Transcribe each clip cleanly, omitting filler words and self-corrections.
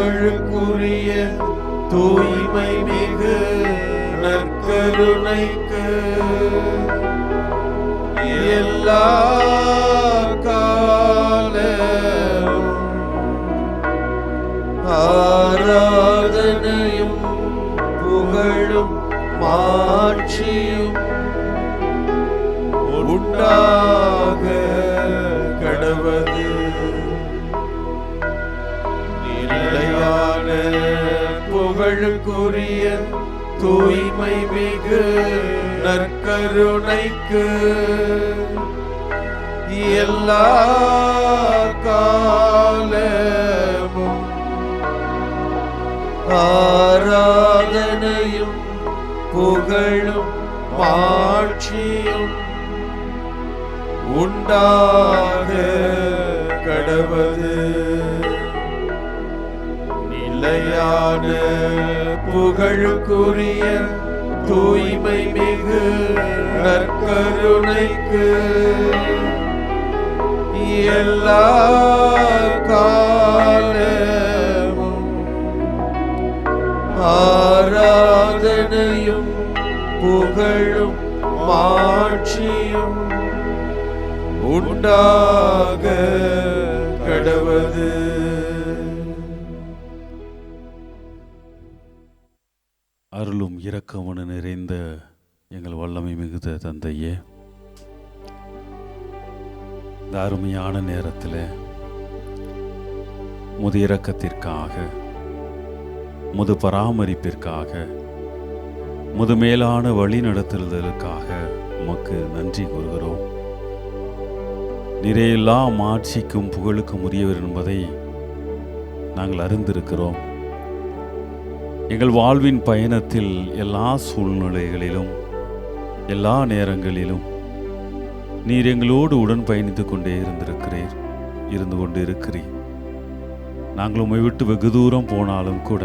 புகழுக்குரிய தூய்மை மிகு நற்கருணைக்கு எல்லா காலமும் ஆராதனையும் புகழும் மாட்சியும் உண்டாக கடவது. நிலையான புகழுக்குரிய தூய்மை மிகு நற்கருணைக்கு எல்லா காலமும் ஆராதனையும் புகழும் மாட்சியும் உண்டாக கடவது. நிலையான புகழுக்குரிய தூய்மை மிகு நற்கருணைக்கு எல்லா காலமும் ஆராதனையும் புகழும் மாட்சியும் உண்டாக கடவது. அருளும் இரக்கமும் நிறைந்த எங்கள் வல்லமை மிகுந்த தந்தையே, இந்த அருமையான நேரத்தில் முது இரக்கத்திற்காக, முது பராமரிப்பிற்காக, முது மேலான வழி நடத்துதலுக்காக உமக்கு நன்றி கூறுகிறோம். நிறையெல்லா ஆட்சிக்கும் புகழுக்கும் உரியவர் என்பதை நாங்கள் அறிந்திருக்கிறோம். எங்கள் வாழ்வின் பயணத்தில் எல்லா சூழ்நிலைகளிலும் எல்லா நேரங்களிலும் நீர் எங்களோடு உடன் பயணித்து கொண்டே இருந்து கொண்டு இருக்கிறீர். நாங்கள் உம்மை விட்டு வெகு தூரம் போனாலும் கூட,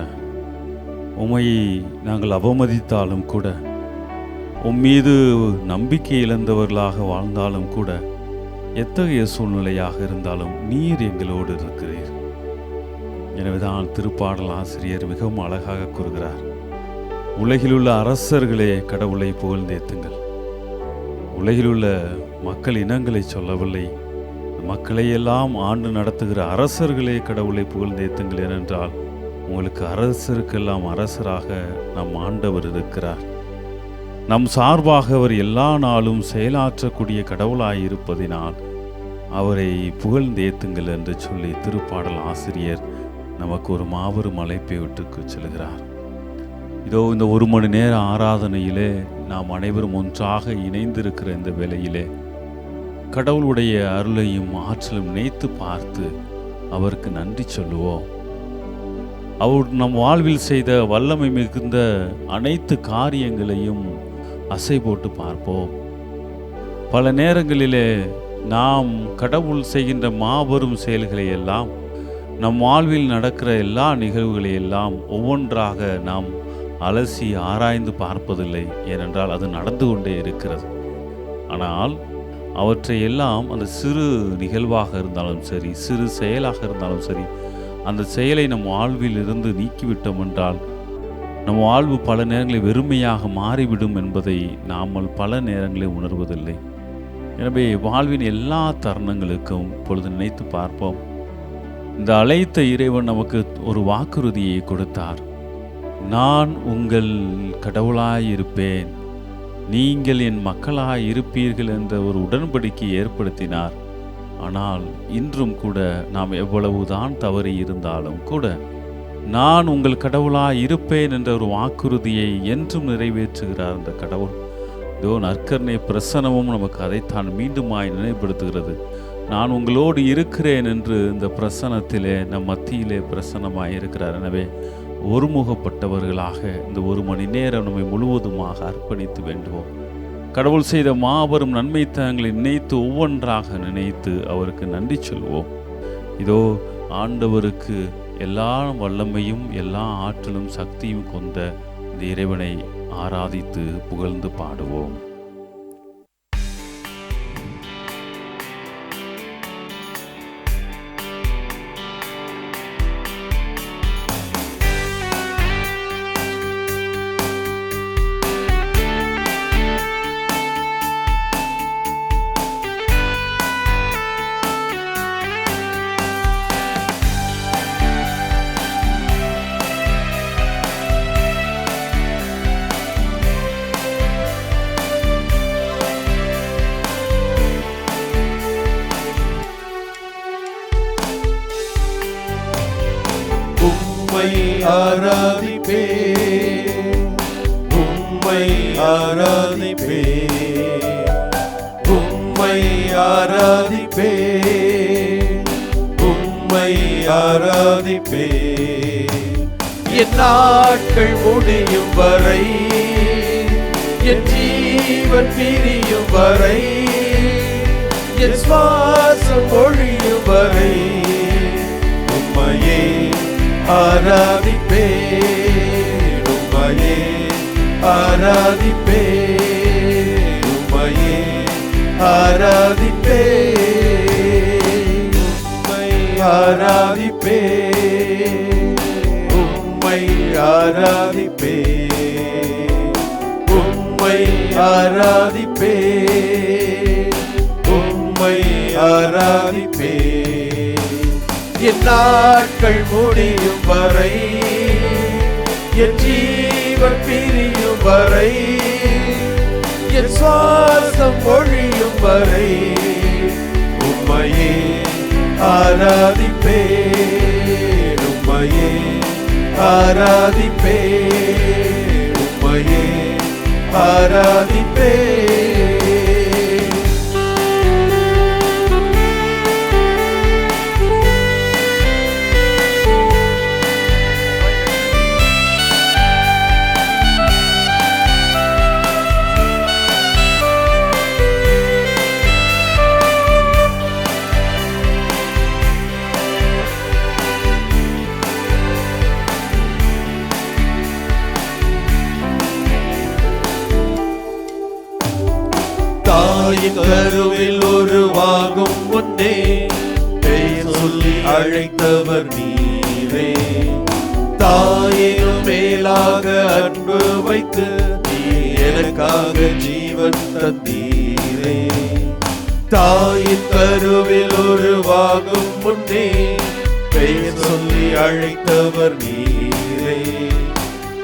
உம்மை நாங்கள் அவமதித்தாலும் கூட, உம்மீது நம்பிக்கை இழந்தவர்களாக வாழ்ந்தாலும் கூட, எத்தகைய சூழ்நிலையாக இருந்தாலும் நீர் எங்களோடு இருக்கிறீர். எனவேதான் திருப்பாடல் ஆசிரியர் மிகவும் அழகாக கூறுகிறார், உலகிலுள்ள அரசர்களே கடவுளை புகழ்ந்தேத்துங்கள். உலகிலுள்ள மக்கள் இனங்களை சொல்லவில்லை, மக்களையெல்லாம் ஆண்டு நடத்துகிற அரசர்களே கடவுளை புகழ்ந்தேத்துங்கள். ஏனென்றால் உங்களுக்கு அரசருக்கெல்லாம் அரசராக நம் ஆண்டவர் இருக்கிறார். நம் சார்பாக அவர் எல்லா நாளும் செயலாற்றக்கூடிய கடவுளாயிருப்பதினால் அவரை புகழ்ந்தேத்துங்கள் என்று சொல்லி திருப்பாடல் ஆசிரியர் நமக்கு ஒரு மாபெரும் அழைப்பை விட்டு செல்கிறார். இதோ இந்த ஒரு மணி நேர ஆராதனையிலே நாம் அனைவரும் ஒன்றாக இணைந்திருக்கிற இந்த வேளையிலே கடவுளுடைய அருளையும் ஆற்றலும் நினைத்து பார்த்து அவருக்கு நன்றி சொல்லுவோம். அவர் நம் வாழ்வில் செய்த வல்லமை மிகுந்த அனைத்து காரியங்களையும் அசை போட்டு பார்ப்போம். பல நேரங்களிலே நாம் கடவுள் செய்கின்ற மாபெரும் செயல்களை எல்லாம், நம் வாழ்வில் நடக்கிற எல்லா நிகழ்வுகளை எல்லாம் ஒவ்வொன்றாக நாம் அலசி ஆராய்ந்து பார்ப்பதில்லை. ஏனென்றால் அது நடந்து கொண்டே இருக்கிறது. ஆனால் அவற்றை எல்லாம் அந்த சிறு நிகழ்வாக இருந்தாலும் சரி, சிறு செயலாக இருந்தாலும் சரி, அந்த செயலை நம் வாழ்வில் இருந்து நீக்கிவிட்டோம் என்றால் நம் வாழ்வு பல நேரங்களில் வெறுமையாக மாறிவிடும் என்பதை நாமல் பல நேரங்களில் உணர்வதில்லை. எனவே வாழ்வின் எல்லா தருணங்களுக்கும் இப்பொழுது நினைத்து பார்ப்போம். இந்த அழைத்த இறைவன் நமக்கு ஒரு வாக்குறுதியை கொடுத்தார். நான் உங்கள் கடவுளாயிருப்பேன், நீங்கள் என் மக்களாயிருப்பீர்கள் என்ற ஒரு உடன்படிக்கை ஏற்படுத்தினார். ஆனால் இன்றும் கூட நாம் எவ்வளவுதான் தவறி இருந்தாலும் கூட நான் உங்கள் கடவுளாய் இருப்பேன் என்ற ஒரு வாக்குறுதியை என்றும் நிறைவேற்றுகிறார் அந்த கடவுள். இதோ நற்கருணை பிரசனமும் நமக்கு அதைத்தான் மீண்டுமாய் நினைவுபடுத்துகிறது. நான் உங்களோடு இருக்கிறேன் என்று இந்த பிரசனத்திலே நம் மத்தியிலே பிரசனமாய் இருக்கிறார். எனவே ஒருமுகப்பட்டவர்களாக இந்த ஒரு மணி நேரம் நம்மை முழுவதுமாக அர்ப்பணித்து வேண்டுவோம். கடவுள் செய்த மாபெரும் நன்மைத்தனங்களை நினைத்து ஒவ்வொன்றாக நினைத்து அவருக்கு நன்றி சொல்வோம். இதோ ஆண்டவருக்கு எல்லா வல்லமையும் எல்லா ஆற்றலும் சக்தியும் கொண்ட இந்த இறைவனை ஆராதித்து புகழ்ந்து பாடுவோம். ஆராதிப்பே, உம்மை ஆராதிப்பே, உம்மை ஆராதிப்பே, உம்மை ஆராதிப்பே. என் நாட்கள் முடியும் வரை, என் ஜீவன் பிரியும் வரை, என் சுவாசம் ஒழியும் வரை உம்மையே ஆராதிப்பே, உம்மையே ஆராதிப்பே, உம்மையே ஆராதிப்பே, உம்மை ஆராதிப்பே, உம்மை ஆராதிப்பே, உம்மை ஆராதிப்பே, உம்மை ஆராதிப்பே. என் நாட்கள் முடியும் வரை, என் ஜீவன் பிரியும் வரை, என் சுவாசம் ஒழியும் வரை உம்மையே ஆராதிப்பே, உம்மையே ஆராதிப்பே, உம்மையே ஆராதிப்பே. தாயின் கருவில் உருவாகும் முன்னே பெயர் சொல்லி அழைத்தவர் நீரே. தாயினும் மேலாக அன்பு வைத்து நீ எனக்காக ஜீவன் தந்தீரே. தாயின் கருவில் உருவாகும் முன்னே பெயர் சொல்லி அழைத்தவர் நீரே.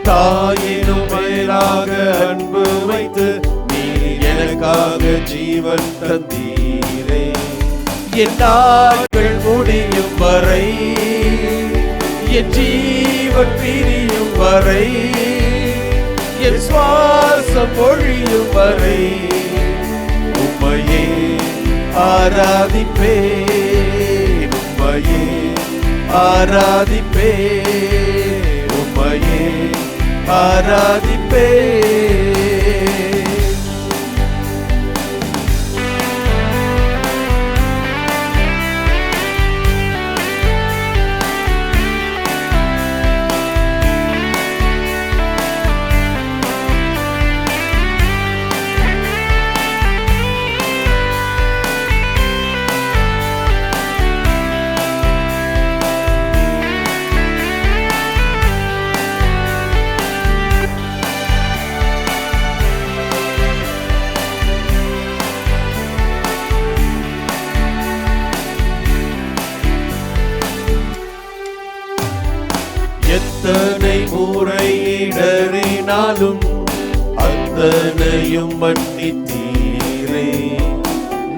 தாயினும் மேலாக அன்பு வைத்து எனக்காக ஜீவன் தந்தீரே. என் நாட்கள் முடியும் வரை, என் ஜீவன் பிரியும் வரை, என் சுவாசம் ஒழியும் வரை உம்மையே ஆராதிப்பே, உம்மையே ஆராதிப்பே, உம்மையே ஆராதிப்பே. எத்தனை முறை இடறினாலும் அத்தனையும் மன்னித்தீரே.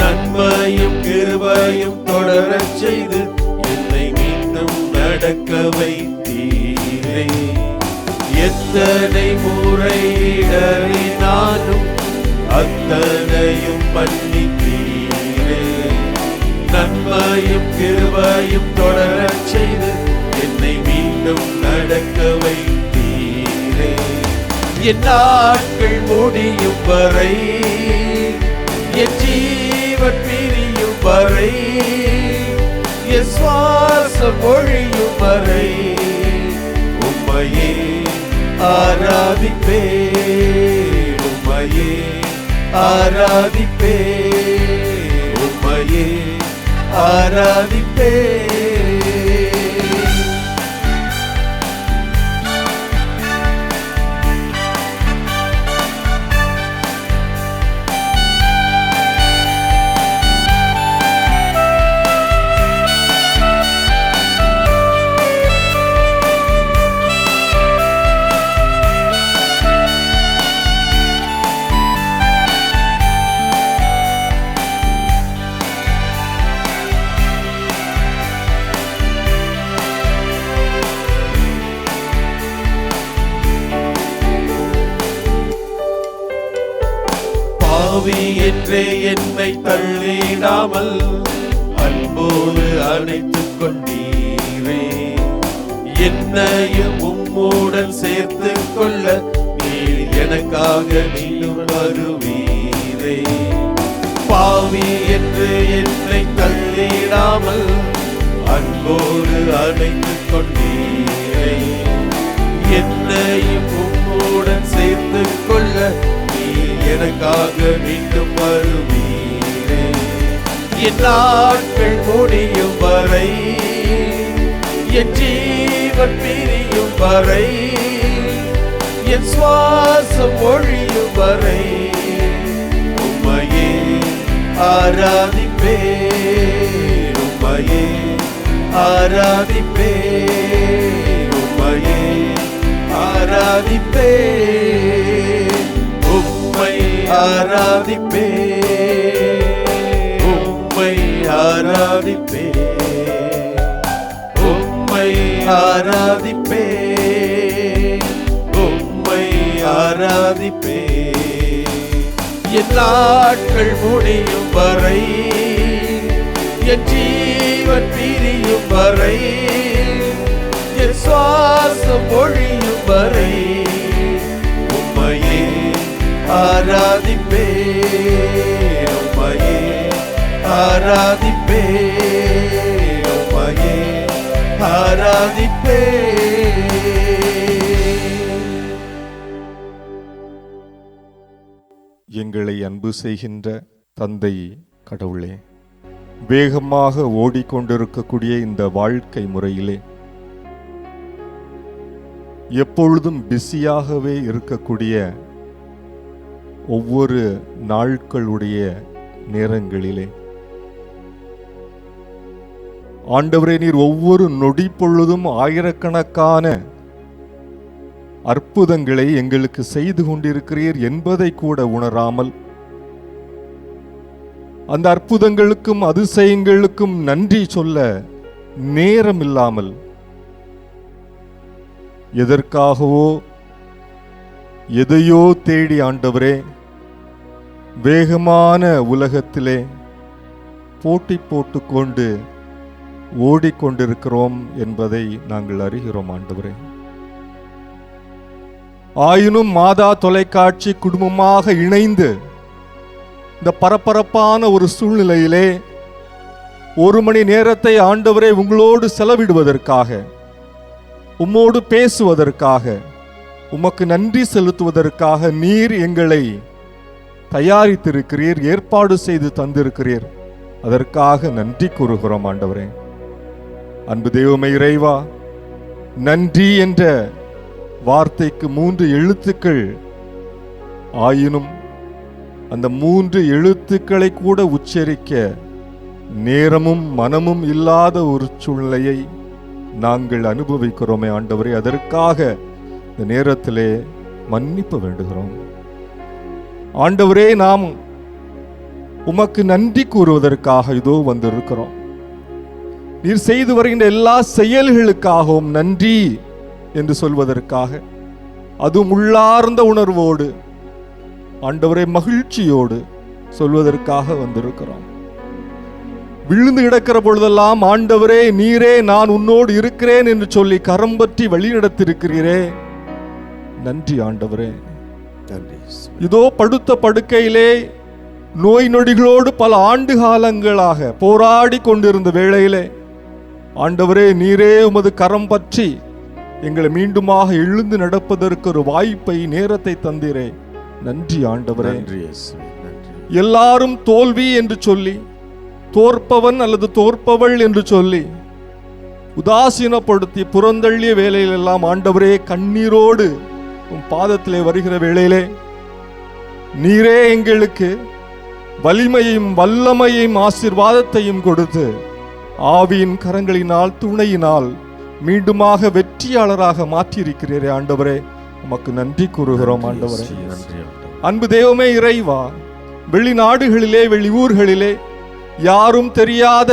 நன்மையும் கிருபையும் தொடரச் செய்து என்னை மீண்டும் நடக்க வைத்தீரே. எத்தனை முறை இடறினாலும் அத்தனையும் மன்னித்தீரே. நன்மையும் கிருபையும் தொடரச் செய்து என்னை மீண்டும் நடக்க வைத்தீரே. என் நாட்கள் முடியும் வரை, என் ஜீவன் பிரியும் வரை, என் சுவாசம் ஒழியும் வரை உம்மையே ஆராதிப்பே, உம்மையே ஆராதிப்பே, உம்மையே ஆராதிப்பே. என்றே என்னை தள்ளிடாமல் அன்போடு அணைத்துக் கொண்டீரே. என்னையும் உம்முடன் சேர்த்துக் கொள்ள நீர் எனக்காக மீண்டும் வருவீரே. பாவி என்று என்னை தள்ளிடாமல் அன்போடு அணைத்துக் கொண்டீரே. என்னையும் உம்முடன் சேர்த்துக் கொள்ள நீர் எனக்காக மீண்டும் வருவீரே. என் நாட்கள் முடியும் வரை, என் ஜீவன் பிரியும் வரை, என் சுவாசம் ஒழியும் வரை உம்மையே ஆராதிப்பேன், உம்மையே ஆராதிப்பேன், உம்மையே ஆராதிப்பேன், உம்மை ஆராதிப்பேன், உம்மை ஆராதிப்பேன், உம்மை ஆராதிப்பேன், உம்மை ஆராதிப்பேன். என் நாட்கள் முடியும் வரை, என் ஜீவன் பிரியும் வரை, என் சுவாசம் ஒழியும் வரை உம்மையே ஆராதிப்பேன், உம்மையே ஆராதிப்பேன், உம்மையே ஆராதிப்பேன். எங்களை அன்பு செய்கின்ற தந்தை கடவுளே, வேகமாக ஓடிக்கொண்டிருக்கக்கூடிய இந்த வாழ்க்கை முறையிலே எப்பொழுதும் பிஸியாகவே இருக்கக்கூடிய ஒவ்வொரு நாட்களுடைய நேரங்களிலே ஆண்டவரே, நீர் ஒவ்வொரு நொடி பொழுதும் ஆயிரக்கணக்கான அற்புதங்களை எங்களுக்கு செய்து கொண்டிருக்கிறீர் என்பதை கூட உணராமல், அந்த அற்புதங்களுக்கும் அதிசயங்களுக்கும் நன்றி சொல்ல நேரம் இல்லாமல், எதற்காகவோ எதையோ தேடி ஆண்டவரே வேகமான உலகத்திலே போட்டி போட்டுக்கொண்டு ஓடிக்கொண்டிருக்கிறோம் என்பதை நாங்கள் அறிகிறோம் ஆண்டவரே. ஆயினும் மாதா தொலைக்காட்சி குடும்பமாக இணைந்து இந்த பரபரப்பான ஒரு சூழ்நிலையிலே 1 மணி நேரத்தை ஆண்டவரே உங்களோடு செலவிடுவதற்காக, உம்மோடு பேசுவதற்காக, உமக்கு நன்றி செலுத்துவதற்காக நீர் எங்களை தயாரித்திருக்கிறீர், ஏற்பாடு செய்து தந்திருக்கிறீர். அதற்காக நன்றி கூறுகிறோம் ஆண்டவரே. அன்பு தெய்வமே இறைவா, நன்றி என்ற வார்த்தைக்கு 3 எழுத்துக்கள் ஆயினும் அந்த 3 எழுத்துக்களை கூட உச்சரிக்க நேரமும் மனமும் இல்லாத ஒரு சூழ்நிலையை நாங்கள் அனுபவிக்கிறோமே ஆண்டவரே. அதற்காக இந்த நேரத்திலே மன்னிப்பு வேண்டுகிறோம் ஆண்டவரே. நாம் உமக்கு நன்றி கூறுவதற்காக இதோ வந்திருக்கிறோம். நீர் செய்து வருகின்ற எல்லா செயல்களுக்காகவும் நன்றி என்று சொல்வதற்காக, அதுவும் உள்ளார்ந்த உணர்வோடு ஆண்டவரே மகிழ்ச்சியோடு சொல்வதற்காக வந்திருக்கிறோம். விழுந்து கிடக்கிற பொழுதெல்லாம் ஆண்டவரே நீரே நான் உன்னோடு இருக்கிறேன் என்று சொல்லி கரம் பற்றி வழிநடத்திருக்கிறீரே, நன்றி ஆண்டவரே. இதோ படுத்த படுக்கையிலே நோய் நொடிகளோடு பல ஆண்டு காலங்களாக போராடி கொண்டிருந்த வேளையிலே ஆண்டவரே நீரே உமது கரம் பற்றி எங்களை மீண்டுமாக எழுந்து நடப்பதற்கு ஒரு வாய்ப்பை, நேரத்தை தந்தீரே, நன்றி ஆண்டவரே. எல்லாரும் தோல்வி என்று சொல்லி, தோற்பவன் அல்லது தோற்பவள் என்று சொல்லி உதாசீனப்படுத்தி புறந்தள்ளிய வேளையிலெல்லாம் ஆண்டவரே கண்ணீரோடு உம் பாதத்திலே வருகிற வேளையிலே நீரே எங்களுக்கு வலிமையும் வல்லமையும் ஆசீர்வாதத்தையும் கொடுத்து ஆவியின் கரங்களினால் துணையினால் மீண்டுமாக வெற்றியாளராக மாற்றியிருக்கிறீரே ஆண்டவரே, உமக்கு நன்றி கூறுகிறோம் ஆண்டவரே. அன்பு தெய்வமே இறைவா, வெளிநாடுகளிலே வெளி ஊர்களிலே யாரும் தெரியாத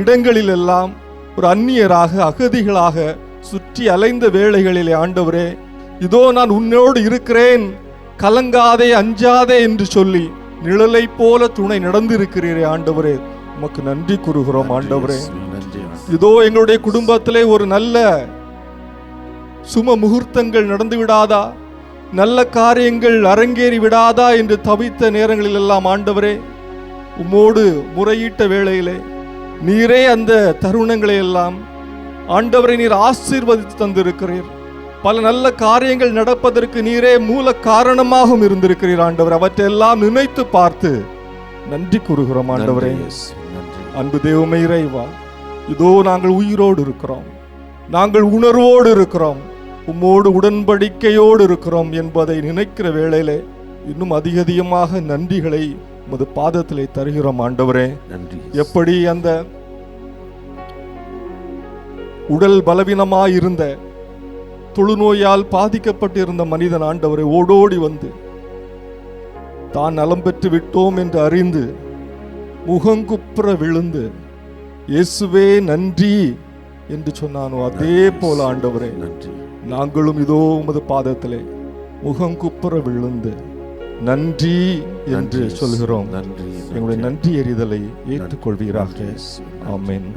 இடங்களிலெல்லாம் ஒரு அந்நியராக அகதிகளாக சுற்றி அலைந்த வேளைகளிலே ஆண்டவரே, இதோ நான் உன்னோடு இருக்கிறேன், கலங்காதே அஞ்சாதே என்று சொல்லி நிழலை போல துணை நடந்திருக்கிறீரே ஆண்டவரே, உமக்கு நன்றி கூறுகிறோம் ஆண்டவரே. இதோ எங்களுடைய குடும்பத்திலே ஒரு நல்ல சும முகூர்த்தங்கள் நடந்து விடாதா, நல்ல காரியங்கள் அரங்கேறி விடாதா என்று தவித்த நேரங்களில் எல்லாம் ஆண்டவரே, உம்மோடு முறையிட்ட வேளையிலே நீரே அந்த தருணங்களை எல்லாம் ஆண்டவரை நீர் ஆசீர்வதித்து தந்திருக்கிறீர். பல நல்ல காரியங்கள் நடப்பதற்கு நீரே மூல காரணமாகவும் இருந்திருக்கிறீர் ஆண்டவர். அவற்றையெல்லாம் நினைத்து பார்த்து நன்றி கூறுகிறோம் ஆண்டவரே. அன்பு தெய்வமே இறைவா, இதோ நாங்கள் உயிரோடு இருக்கிறோம், நாங்கள் உணர்வோடு இருக்கிறோம், உம்மோடு உடன்படிக்கையோடு இருக்கிறோம் என்பதை நினைக்கிற வேளையிலே இன்னும் அதிகமாக நன்றிகளை உமது பாதத்திலே தருகிறோம் ஆண்டவரே. எப்படி அந்த உடல் பலவீனமாயிருந்த தொழுநோயால் பாதிக்கப்பட்டிருந்த மனிதன் ஆண்டவரை ஓடோடி வந்து தான் நலம் பெற்று விட்டோம் என்று அறிந்து முகங்குப்புற விழுந்து இயேசுவே நன்றி என்று சொன்னானோ, அதே போல ஆண்டவரே நாங்களும் இதோ உமது பாதத்திலே முகங்குப்புற விழுந்து நன்றி என்று சொல்கிறோம். எங்களுடைய நன்றி எறிதலை ஏற்றுக்கொள்வீராக. ஆமென்.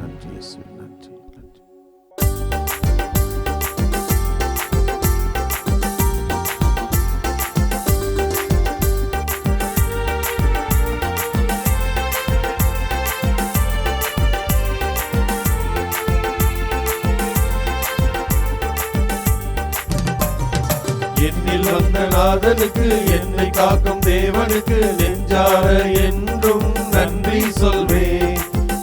என்னில் வந்த நாதனுக்கு, என்னை காக்கும் தேவனுக்கு நெஞ்சார என்றும் நன்றி சொல்வேன்.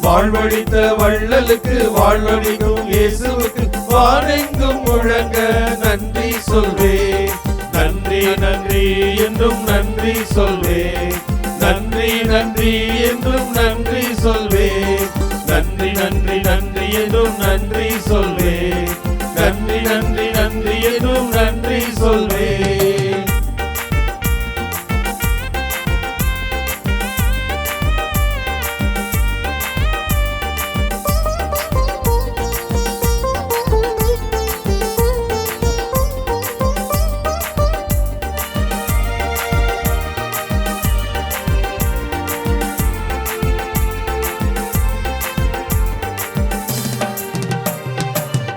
வாழ்வழித்த வள்ளலுக்கு, வாழ்வழிக்கும் இயேசுவுக்கு வானெங்கும் முழங்க நன்றி சொல்வேன். நன்றி நன்றி என்றும் நன்றி சொல்வேன். நன்றி நன்றி என்றும் நன்றி சொல்வேன். நன்றி நன்றி நன்றி என்றும் நன்றி சொல்வேன். நன்றி நன்றி நன்றி என்றும் நன்றி சொல்வேன்.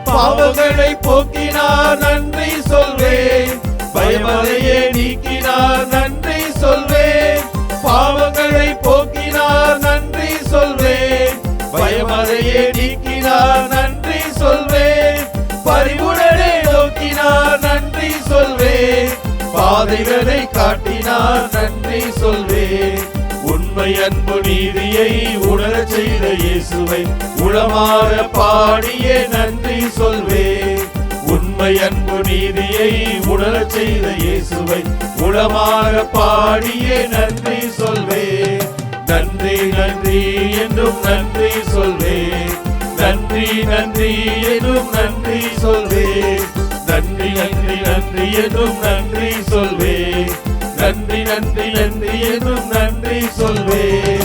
பாவங்களை போக்கினார் நன்றி சொல்வேன். பயமலையே நீக்கினார் நன்றி சொல்வேன். பாவங்களை போக்கினார் நன்றி சொல்வேன். பயமலையே நீக்கினார் நன்றி சொல்வேன். பரிவுடனே நோக்கினார் நன்றி சொல்வேன். பாதைகளை காட்டினார் நன்றி சொல்வேன். உண்மை அன்பு நீதியை உணரச் செய்த இயேசுவை உளமாற பாடிய நன்றி சொல்வேன். உண்மை அன்பு நீதியை உணரச் செய்த இயேசுவை உளமாற பாடிய நன்றி சொல்வேன். நன்றி நன்றி என்றும் நன்றி சொல்வேன். நன்றி நன்றி என்றும் நன்றி சொல்வேன். நன்றி நன்றி நன்றி என்றும் நன்றி சொல்வேன். நன்றி நன்றி நன்றி என்றும் நன்றி சொல்வேன்.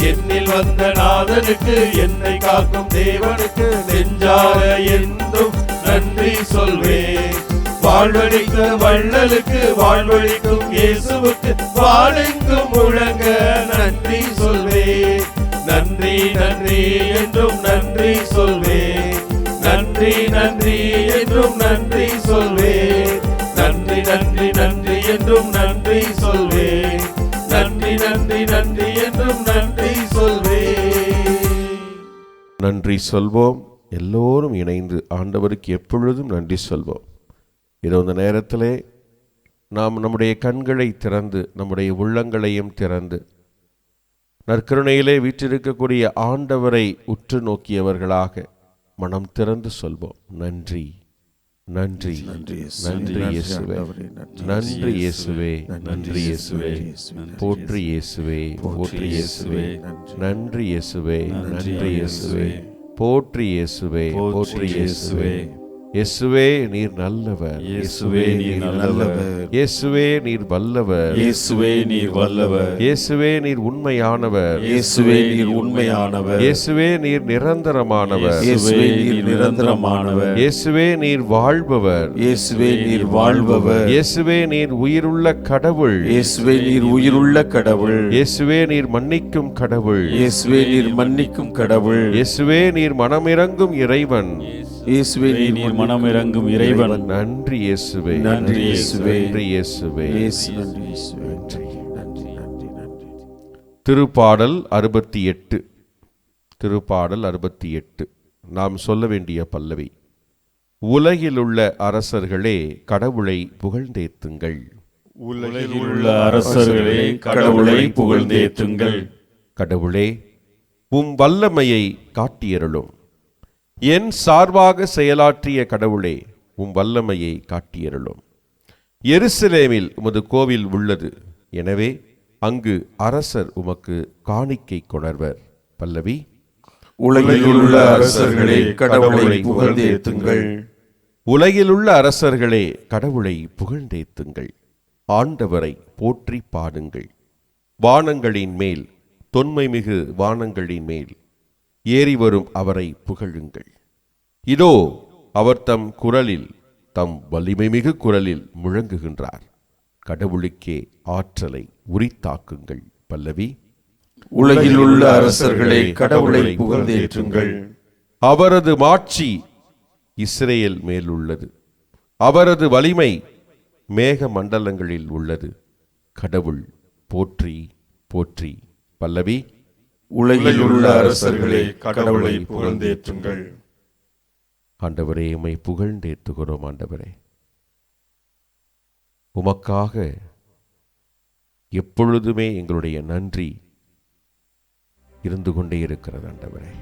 என்னில் வந்த நாதனுக்கு, என்னை காக்கும் தேவனுக்கு நெஞ்சார என்றும் நன்றி சொல்வேன். வாழ்வழித்த வள்ளலுக்கு, வாழ்வழிக்கும் இயேசுவுக்கு வானெங்கும் முழங்க நன்றி சொல்வேன். நன்றி நன்றி என்றும் நன்றி சொல்வேன். நன்றி நன்றி என்றும் நன்றி சொல்வேன். நன்றி நன்றி நன்றி என்றும் நன்றி சொல்வேன். நன்றி நன்றி நன்றி என்றும் நன்றி சொல்வேன். நன்றி சொல்வோம். எல்லோரும் இணைந்து ஆண்டவருக்கு எப்பொழுதும் நன்றி சொல்வோம். இதோ இந்த நேரத்திலே நாம் நம்முடைய கண்களை திறந்து, நம்முடைய உள்ளங்களையும் திறந்து, நற்கருணையிலே வீற்றிருக்கக்கூடிய ஆண்டவரை உற்று நோக்கியவர்களாக மனம் திறந்து சொல்வோம். நன்றி நன்றி நன்றி இயேசுவே, நன்றி இயேசுவே, நன்றி இயேசுவே, போற்றி இயேசுவே, போற்றி இயேசுவே, நன்றி இயேசுவே, நன்றி இயேசுவே, போற்றி இயேசுவே, போற்றி இயேசுவே, இயேசுவே நீர் நல்லவர், இயேசுவே நீர் நல்லவர், இயேசுவே நீர் வல்லவர், இயேசுவே நீர் வல்லவர், இயேசுவே நீர் உண்மையானவர், இயேசுவே நீர் உண்மையானவர், இயேசுவே நீர் நிரந்தரமானவர், இயேசுவே நீர் நிரந்தரமானவர், இயேசுவே நீர் வாழ்பவர், இயேசுவே நீர் வாழ்பவர், இயேசுவே நீர் உயிருள்ள கடவுள், இயேசுவே நீர் உயிருள்ள கடவுள், இயேசுவே நீர் மன்னிக்கும் கடவுள், இயேசுவே நீர் மன்னிக்கும் கடவுள், இயேசுவே நீர் மனமிரங்கும் இறைவன், இயேசுவே நீர் மனமிரங்கும் இறைவன். நன்றி இயேசுவே, நன்றி இயேசுவே, நன்றி இயேசுவே. நன்றி இயேசுவே. நன்றி, நன்றி, நன்றி. திருப்பாடல் 68. திருப்பாடல் 68 நாம் சொல்ல வேண்டிய பல்லவி. உலகிலுள்ள அரசர்களே கடவுளை புகழ்ந்தேத்துங்கள். உலகிலுள்ள அரசர்களே கடவுளை புகழ்ந்தேத்துங்கள். கடவுளே உம் வல்லமையை காட்டியருளும். என் சார்பாக செயலாற்றிய கடவுளே உம் வல்லமையை காட்டியருளும். எருசலேமில் உமது கோவில் உள்ளது, எனவே அங்கு அரசர் உமக்கு காணிக்கை கொணர்வர். பல்லவி. உலகிலுள்ள அரசர்களே கடவுளை புகழ்ந்தேத்துங்கள். உலகிலுள்ள அரசர்களே கடவுளை புகழ்ந்தேத்துங்கள். ஆண்டவரை போற்றி பாடுங்கள். வானங்களின் மேல், தொன்மைமிகு வானங்களின் மேல் ஏறி வரும் அவரை புகழுங்கள். இதோ அவர் தம் குரலில், தம் வலிமை மிகு குரலில் முழங்குகின்றார். கடவுளுக்கே ஆற்றலை உரித்தாக்குங்கள். பல்லவி. உலகிலுள்ள அரசர்களே கடவுளை புகழ்ந்தேற்றுங்கள். அவரது மாட்சி இஸ்ரேல் மேல் உள்ளது, அவரது வலிமை மேக மண்டலங்களில் உள்ளது. கடவுள் போற்றி போற்றி. பல்லவி. உலகிலுள்ள அரசர்களே கடவுளை புகழ்ந்தேற்றுங்கள். ஆண்டவரே உம்மை புகழ்ந்தேத்துகிறோம். ஆண்டவரே உமக்காக எப்பொழுதுமே எங்களுடைய நன்றி இருந்து கொண்டே இருக்கிறது. ஆண்டவரே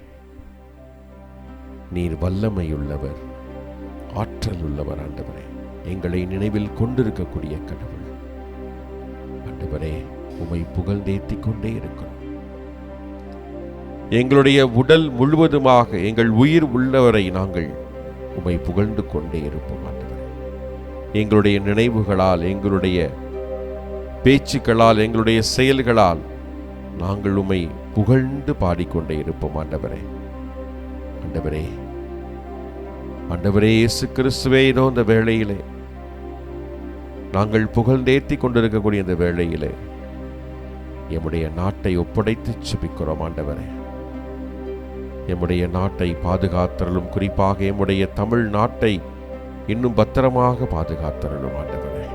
நீர் வல்லமையுள்ளவர், ஆற்றல் உள்ளவர். ஆண்டவரே எங்களை நினைவில் கொண்டிருக்கக்கூடிய கடவுள். ஆண்டவரே உம்மை புகழ்ந்தேத்திக் கொண்டே இருக்கிறோம். எங்களுடைய உடல் முழுவதுமாக எங்கள் உயிர் உள்ளவரை நாங்கள் உம்மை புகழ்ந்து கொண்டே இருப்போம். ஆண்டவரே எங்களுடைய நினைவுகளால், எங்களுடைய பேச்சுக்களால், எங்களுடைய செயல்களால் நாங்கள் உம்மை புகழ்ந்து பாடிக்கொண்டே இருப்போம். ஆண்டவரே ஆண்டவரே ஆண்டவரே இயேசு கிறிஸ்துவே, இதோ இந்த வேளையிலே நாங்கள் புகழ்ந்தேத்தி கொண்டிருக்கக்கூடிய இந்த வேளையிலே எம்முடைய நாட்டை ஒப்படைத்து செபிக்கிறோம். ஆண்டவரே எம்முடைய நாட்டை பாதுகாத்தரலும், குறிப்பாக எம்முடைய தமிழ் நாட்டை இன்னும் பத்திரமாக பாதுகாத்தரலும். ஆண்டவரே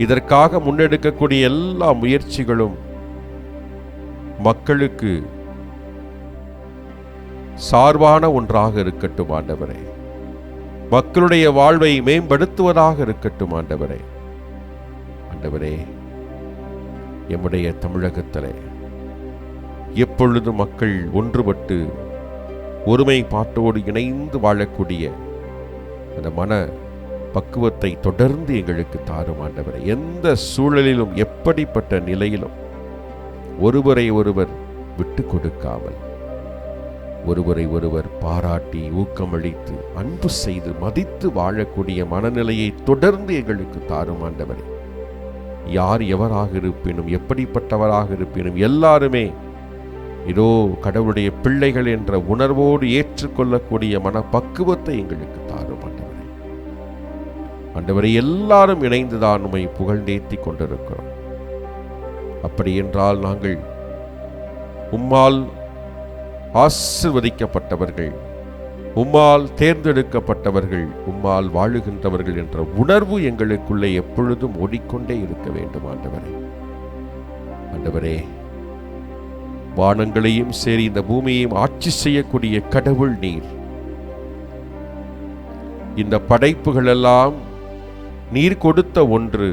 இதற்காக முன்னெடுக்கக்கூடிய எல்லா முயற்சிகளும் மக்களுக்கு சார்பான ஒன்றாக இருக்கட்டும். ஆண்டவரே மக்களுடைய வாழ்வை மேம்படுத்துவதாக இருக்கட்டும். ஆண்டவரே ஆண்டவரே எம்முடைய தமிழகத்திலே எப்பொழுது மக்கள் ஒன்றுபட்டு ஒருமைப்பாட்டோடு இணைந்து வாழக்கூடிய அந்த மன பக்குவத்தை தொடர்ந்து எங்களுக்கு தாரும். ஆண்டவரே எந்த சூழலிலும், எப்படிப்பட்ட நிலையிலும் ஒருவரை ஒருவர் விட்டு கொடுக்காமல், ஒருவரை ஒருவர் பாராட்டி ஊக்கமளித்து அன்பு செய்து மதித்து வாழக்கூடிய மனநிலையை தொடர்ந்து எங்களுக்கு தாரும். ஆண்டவரே யார் எவராக இருப்பினும், எப்படிப்பட்டவராக இருப்பினும் எல்லாருமே இதோ கடவுளுடைய பிள்ளைகள் என்ற உணர்வோடு ஏற்றுக்கொள்ளக்கூடிய மனப்பக்குவத்தை எங்களுக்கு தாரும். ஆண்டவரே ஆண்டவரை எல்லாரும் இணைந்துதான் உம்மை புகழ்ந்தேத்தி கொண்டிருக்கிறோம். அப்படி என்றால் நாங்கள் உம்மால் ஆசீர்வதிக்கப்பட்டவர்கள், உம்மால் தேர்ந்தெடுக்கப்பட்டவர்கள், உம்மால் வாழுகின்றவர்கள் என்ற உணர்வு எங்களுக்குள்ளே எப்பொழுதும் ஓடிக்கொண்டே இருக்க வேண்டும். ஆண்டவரே ஆண்டவரே வானங்களையும் சரி இந்த பூமியையும் ஆட்சி செய்யக்கூடிய கடவுள் நீர். இந்த படைப்புகள் எல்லாம் நீர் கொடுத்த ஒன்று.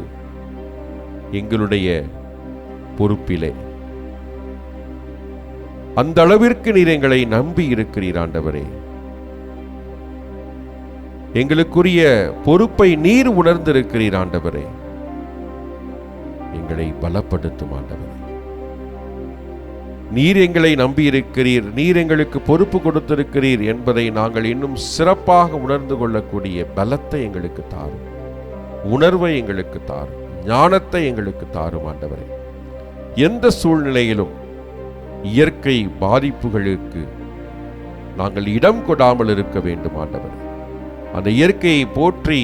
எங்களுடைய பொறுப்பிலே அந்த அளவிற்கு நீர் எங்களை நம்பி இருக்கிறீர். ஆண்டவரே எங்களுக்குரிய பொறுப்பை நீர் உணர்ந்திருக்கிறீர். ஆண்டவரே எங்களை பலப்படுத்தும். ஆண்டவரே நீர் எங்களை நம்பியிருக்கிறீர், நீர் எங்களுக்கு பொறுப்பு கொடுத்திருக்கிறீர் என்பதை நாங்கள் இன்னும் சிறப்பாக உணர்ந்து கொள்ளக்கூடிய பலத்தை எங்களுக்கு தாரும், உணர்வை எங்களுக்கு தாரும், ஞானத்தை எங்களுக்கு தாரும் ஆண்டவரே. எந்த சூழ்நிலையிலும் இயற்கை பாதிப்புகளுக்கு நாங்கள் இடம் கொடாமல் இருக்க வேண்டும் ஆண்டவரே. அந்த இயற்கையை போற்றி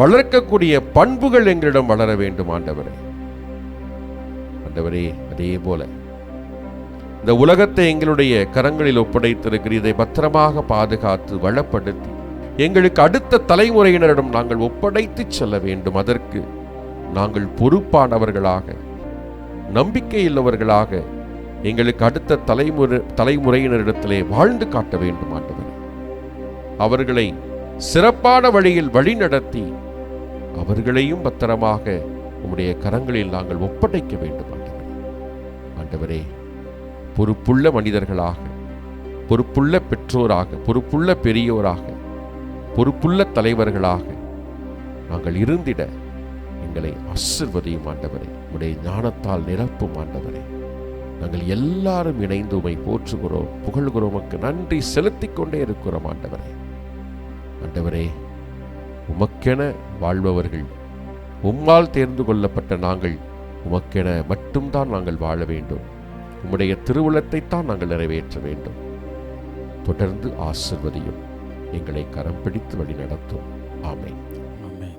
வளர்க்கக்கூடிய பண்புகள் எங்களிடம் வளர வேண்டும் ஆண்டவரே. ஆண்டவரே, அதே போல இந்த உலகத்தை எங்களுடைய கரங்களில் ஒப்படைத்திருக்கிற இதை பத்திரமாக பாதுகாத்து வளப்படுத்தி எங்களுக்கு அடுத்த தலைமுறையினரிடம் நாங்கள் ஒப்படைத்து செல்ல வேண்டும். அதற்கு நாங்கள் பொறுப்பானவர்களாக, நம்பிக்கையுள்ளவர்களாக எங்களுக்கு அடுத்த தலைமுறையினரிடத்திலே வாழ்ந்து காட்ட வேண்டும் ஆண்டவரே. அவர்களை சிறப்பான வழியில் வழிநடத்தி அவர்களையும் பத்திரமாக உம்முடைய கரங்களில் நாங்கள் ஒப்படைக்க வேண்டும் ஆண்டவரே. ஆண்டவரே, பொறுப்புள்ள மனிதர்களாக, பொறுப்புள்ள பெற்றோராக, பொறுப்புள்ள பெரியோராக, பொறுப்புள்ள தலைவர்களாக நாங்கள் இருந்திட எங்களை ஆசீர்வதியும் ஆண்டவரே. உம்முடைய ஞானத்தால் நிரப்பும் ஆண்டவரே. நாங்கள் எல்லாரும் இணைந்து உம்மை போற்றுகிறோம், புகழ்கிறோம், உமக்கு நன்றி செலுத்திக் கொண்டே இருக்கிறோம் ஆண்டவரே. ஆண்டவரே, உமக்கென வாழ்பவர்கள், உம்மால் தேர்ந்து கொள்ளப்பட்ட நாங்கள் உமக்கென மட்டும்தான் நாங்கள் வாழ வேண்டும். உம்முடைய திருவுளத்தை தான் நாங்கள் நிறைவேற்ற வேண்டும். தொடர்ந்து ஆசீர்வதியும், எங்களை கரம் பிடித்து வழி நடத்தும். ஆமென். ஆமென்.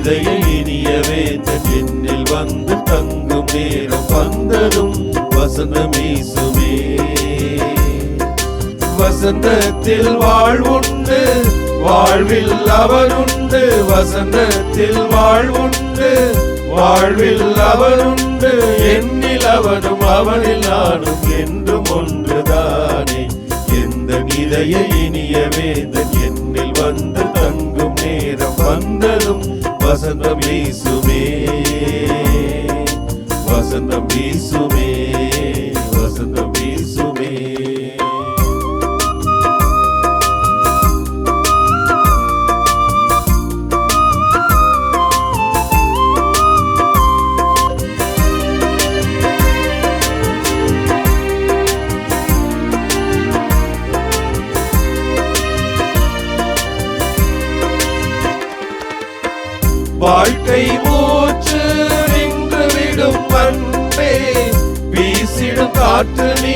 இதய இனிய வேந்தன் என்னில் வந்து தங்கும் நேரம் வந்ததும் வசந்தம் வீசுமே. வசந்தத்தில் வாழ்வுண்டு, வாழ்வில் அவனுண்டு. வசந்தத்தில் வாழ்வுண்டு, வாழ்வில் அவனுண்டு. என்னில் அவனும் அவனில் நானும் என்றும் ஒன்றுதானே. எந்த இதய இனிய வேந்தன் என்னில் வந்து தங்கும் நேரம் வந்ததும் வசந்தம் வீசுமே, வசந்தம் வீசுமே, வசந்தம் வீசுமே. வாழ்க்கை மூச்சு நின்று விடும் அன்பே, வீசிடும் காற்று நீ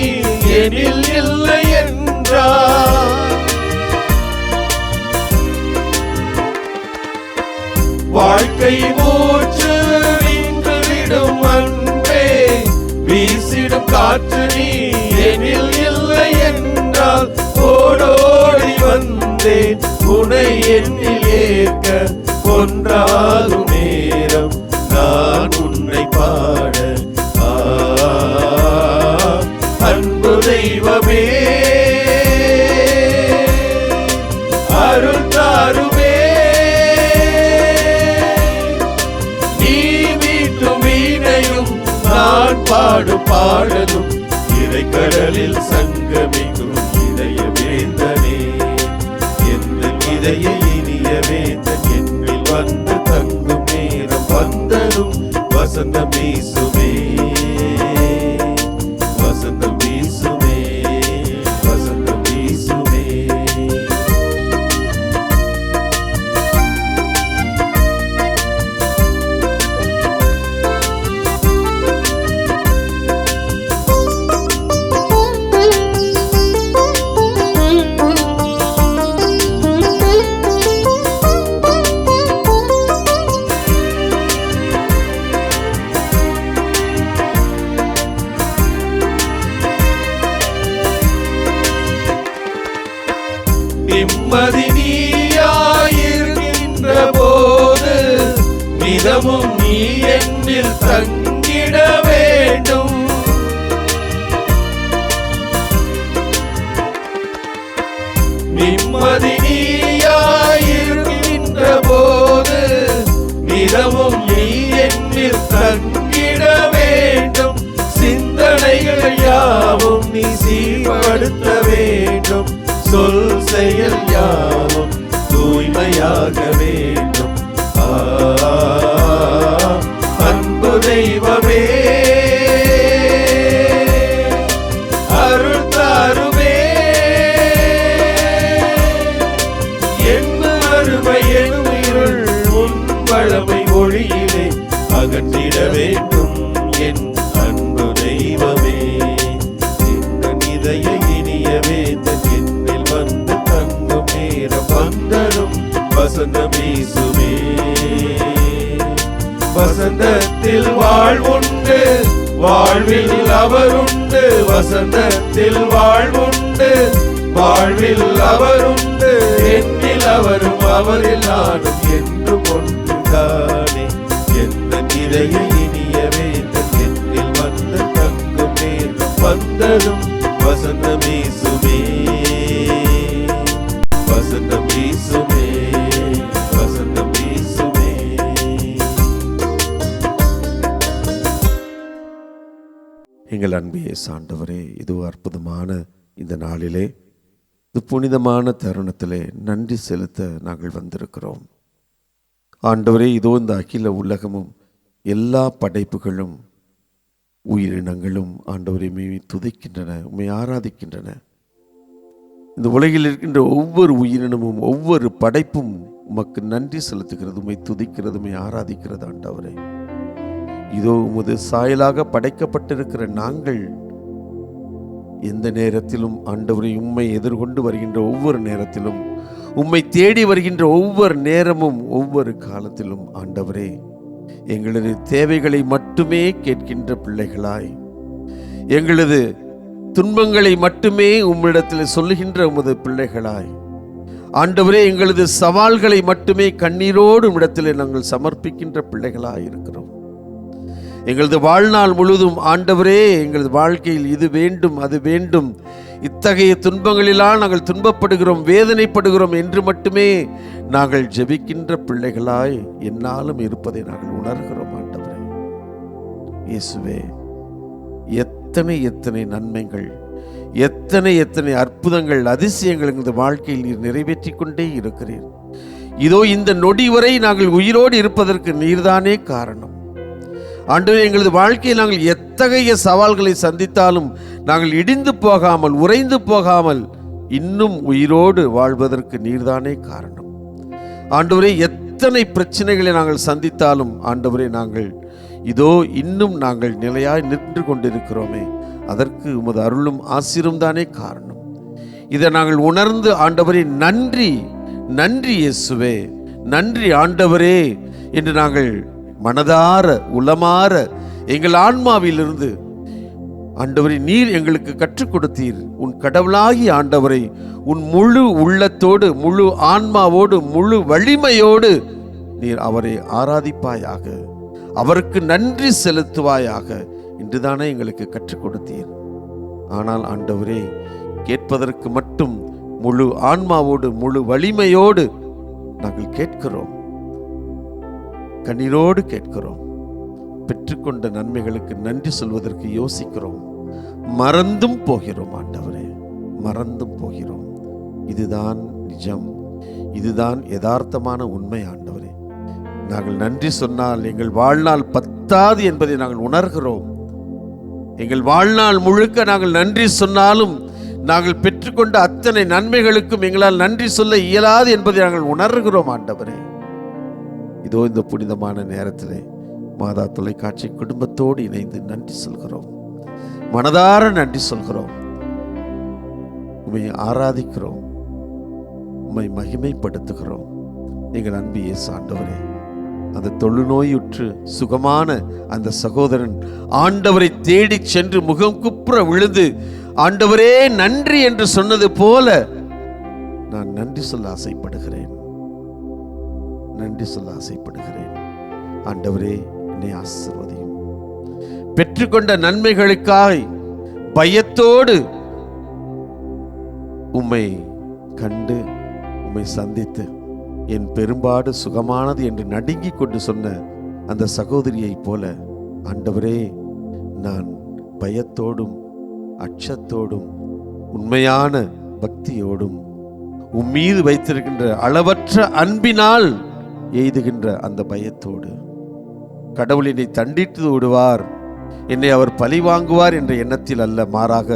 எனில் இல்லை என்றார். வாழ்க்கை மூச்சு நின்று விடும் அன்பே, வீசிடும் காற்று நீ எனில் இல்லை என்றால் ஓடோடி வந்தேன் உனை என்னில் ஏற்க. ஒன்றாகும் நேரம் நான் உன்னை பாட. அன்பு தெய்வமே, அருள் தாருமே. நீ மீட்டும் வீணையும் நான் பாடும் பாடலும் இறைக்கடலில் சங்கமிக்கும் இதய வேந்தனே. எந்த இதய இனிய வேந்தன் என்னில் வந்து தங்கும் நேரம் வந்ததும் வசந்தம் வீசுமே, வசந்தம் வீசுமே, வசந்தம் வீசுமே. நிம்மதி நீயாயிருக்கின்ற போது நிதமும் நீ என்னில் தங்கிட வேண்டும். நிம்மதி நிம்மதி நீயாயிருக்கின்ற போது நிதமும் நீ என்னில் தங்கிட வேண்டும். சிந்தனைகள் யாவும் நீ சீர்படுத்த வேண்டும். சொல் செயல் யாவும் தூய்மையாக வேண்டும். அன்பு தெய்வமே, அருள் தாருமே, என் அருமை என் இருள் உன் வளமை ஒளியிலே அகற்றிட வேண்டும். என் அன்பு தெய்வமே, இந்த இதய இனிய வேந்தன் என்னில் வந்து தங்கும் நேரம் வந்தரும் வசந்தம் வீசுமே. வசந்தத்தில் வாழ்வுண்டு, வாழ்வில் அவருண்டு. வசந்தத்தில் வாழ்வுண்டு, வாழ்வில் அவருண்டு. என்னில் அவரும் அவரில் நானும் என்றும் ஒன்றுதானே. எந்த இதய இனிய வேந்தன் என்னில் வந்து தங்கும் நேரம் வந்ததும் வசந்தம் வீசுமே. வசந்தம் வீசுமே, வசந்தம் வீசுமே. எங்கள் அன்பு இயேசு ஆண்டவரே, இது அற்புதமான இந்த நாளிலே, இது புனிதமான தருணத்திலே நன்றி செலுத்த நாங்கள் வந்திருக்கிறோம். ஆண்டவரே, இதோ இந்த அகில உலகமும் எல்லா படைப்புகளும் உயிரினங்களும் ஆண்டவரை உம்மை துதிக்கின்றன, உம்மை ஆராதிக்கின்றன. இந்த உலகில் இருக்கின்ற ஒவ்வொரு உயிரினமும் ஒவ்வொரு படைப்பும் உமக்கு நன்றி செலுத்துகிறது, உம்மை துதிக்கிறது, உம்மை ஆராதிக்கிறது. ஆண்டவரே, இதோ உமது சாயலாக படைக்கப்பட்டிருக்கிற நாங்கள் எந்த நேரத்திலும் ஆண்டவரை உம்மை எதிர்கொண்டு வருகின்ற ஒவ்வொரு நேரத்திலும், உம்மை தேடி வருகின்ற ஒவ்வொரு நேரமும் ஒவ்வொரு காலத்திலும் ஆண்டவரே எங்களது தேவைகளை மட்டுமே கேட்கின்ற பிள்ளைகளாய், எங்களது துன்பங்களை மட்டுமே உம்மிடத்தில் சொல்லுகின்ற உமது பிள்ளைகளாய், ஆண்டவரே எங்களது சவால்களை மட்டுமே கண்ணீரோடு உம்மிடத்தில் நாங்கள் சமர்ப்பிக்கின்ற பிள்ளைகளாய் இருக்கிறோம். எங்களது வாழ்நாள் முழுவதும் ஆண்டவரே எங்களது வாழ்க்கையில் இது வேண்டும் அது வேண்டும், இத்தகைய துன்பங்களிலாம் நாங்கள் துன்பப்படுகிறோம், வேதனைப்படுகிறோம் என்று மட்டுமே நாங்கள் ஜெபிக்கின்ற பிள்ளைகளாய் என்னாலும் இருப்பதை நாங்கள் உணர்கிறோம். ஆண்டவரே இயேசுவே, எத்தனை எத்தனை நன்மைகள், எத்தனை எத்தனை அற்புதங்கள், அதிசயங்கள் எங்களது வாழ்க்கையில் நீர் நிறைவேற்றி கொண்டே இருக்கிறீர். இதோ இந்த நொடி வரை நாங்கள் உயிரோடு இருப்பதற்கு நீர்தானே காரணம். ஆண்டவரே, எங்களது வாழ்க்கையில் நாங்கள் எத்தகைய சவால்களை சந்தித்தாலும் நாங்கள் இடிந்து போகாமல், உறைந்து போகாமல் இன்னும் உயிரோடு வாழ்வதற்கு நீர்தானே காரணம். ஆண்டவரே, எத்தனை பிரச்சனைகளை நாங்கள் சந்தித்தாலும் ஆண்டவரே நாங்கள் இதோ இன்னும் நாங்கள் நிலையாய் நின்று கொண்டிருக்கிறோமே, அதற்கு உமது அருளும் ஆசீரும் தானே காரணம். இதை நாங்கள் உணர்ந்து ஆண்டவரே நன்றி, நன்றி இயேசுவே, நன்றி ஆண்டவரே என்று நாங்கள் மனதார உளமாற எங்கள் ஆன்மாவிலிருந்து ஆண்டவரை நீர் எங்களுக்கு கற்றுக் கொடுத்தீர். உன் கடவுளாகி ஆண்டவரை உன் முழு உள்ளத்தோடு, முழு ஆன்மாவோடு, முழு வலிமையோடு நீர் அவரை ஆராதிப்பாயாக, அவருக்கு நன்றி செலுத்துவாயாக என்றுதானே எங்களுக்கு கற்றுக் கொடுத்தீர். ஆனால் ஆண்டவரே, கேட்பதற்கு மட்டும் முழு ஆன்மாவோடு முழு வலிமையோடு நாங்கள் கேட்கிறோம், கண்ணீரோடு கேட்கிறோம். பெற்றுக்கொண்ட நன்மைகளுக்கு நன்றி சொல்வதற்கு யோசிக்கிறோம், மறந்தும் போகிறோம். ஆண்டவரே, மறந்தும் போகிறோம். இதுதான் நிஜம், இதுதான் யதார்த்தமான உண்மை. ஆண்டவரே, நாங்கள் நன்றி சொன்னால் எங்கள் வாழ்நாள் பத்தாது என்பதை நாங்கள் உணர்கிறோம். எங்கள் வாழ்நாள் முழுக்க நாங்கள் நன்றி சொன்னாலும் நாங்கள் பெற்றுக்கொண்ட அத்தனை நன்மைகளுக்கும் எங்களால் நன்றி சொல்ல இயலாது என்பதை நாங்கள் உணர்கிறோம். ஆண்டவரே, இதோ இந்த புனிதமான நேரத்திலே மாதா தொலைக்காட்சி குடும்பத்தோடு இணைந்து நன்றி சொல்கிறோம், மனதார நன்றி சொல்கிறோம். உம்மை ஆராதிக்கிறோம், உம்மை மகிமைப்படுத்துகிறோம். எங்கள் அன்பு இயேசு ஆண்டவரே, அந்த தொழுநோயுற்று சுகமான அந்த சகோதரன் ஆண்டவரை தேடி சென்று முகம் குப்புற விழுந்து ஆண்டவரே நன்றி என்று சொன்னது போல நான் நன்றி சொல்ல ஆசைப்படுகிறேன், நன்றி சொல்ல ஆசைப்படுகிறேன். ஆண்டவரே, என்னை ஆசீர்வதியும். பெற்றுக்கொண்ட நன்மைகளுக்காய் பயத்தோடு உம்மை கண்டு உம்மை சந்தித்து என் பெரும்பாடு சுகமானது என்று நடுங்கிக் கொண்டு சொன்ன அந்த சகோதரியைப் போல ஆண்டவரே, நான் பயத்தோடும் அச்சத்தோடும் உண்மையான பக்தியோடும் உம்மீது வைத்திருக்கின்ற அளவற்ற அன்பினால் எய்துகின்ற அந்த பயத்தோடு, கடவுள் என்னை தண்டித்து விடுவார், என்னை அவர் பழி வாங்குவார் என்ற எண்ணத்தில் அல்ல, மாறாக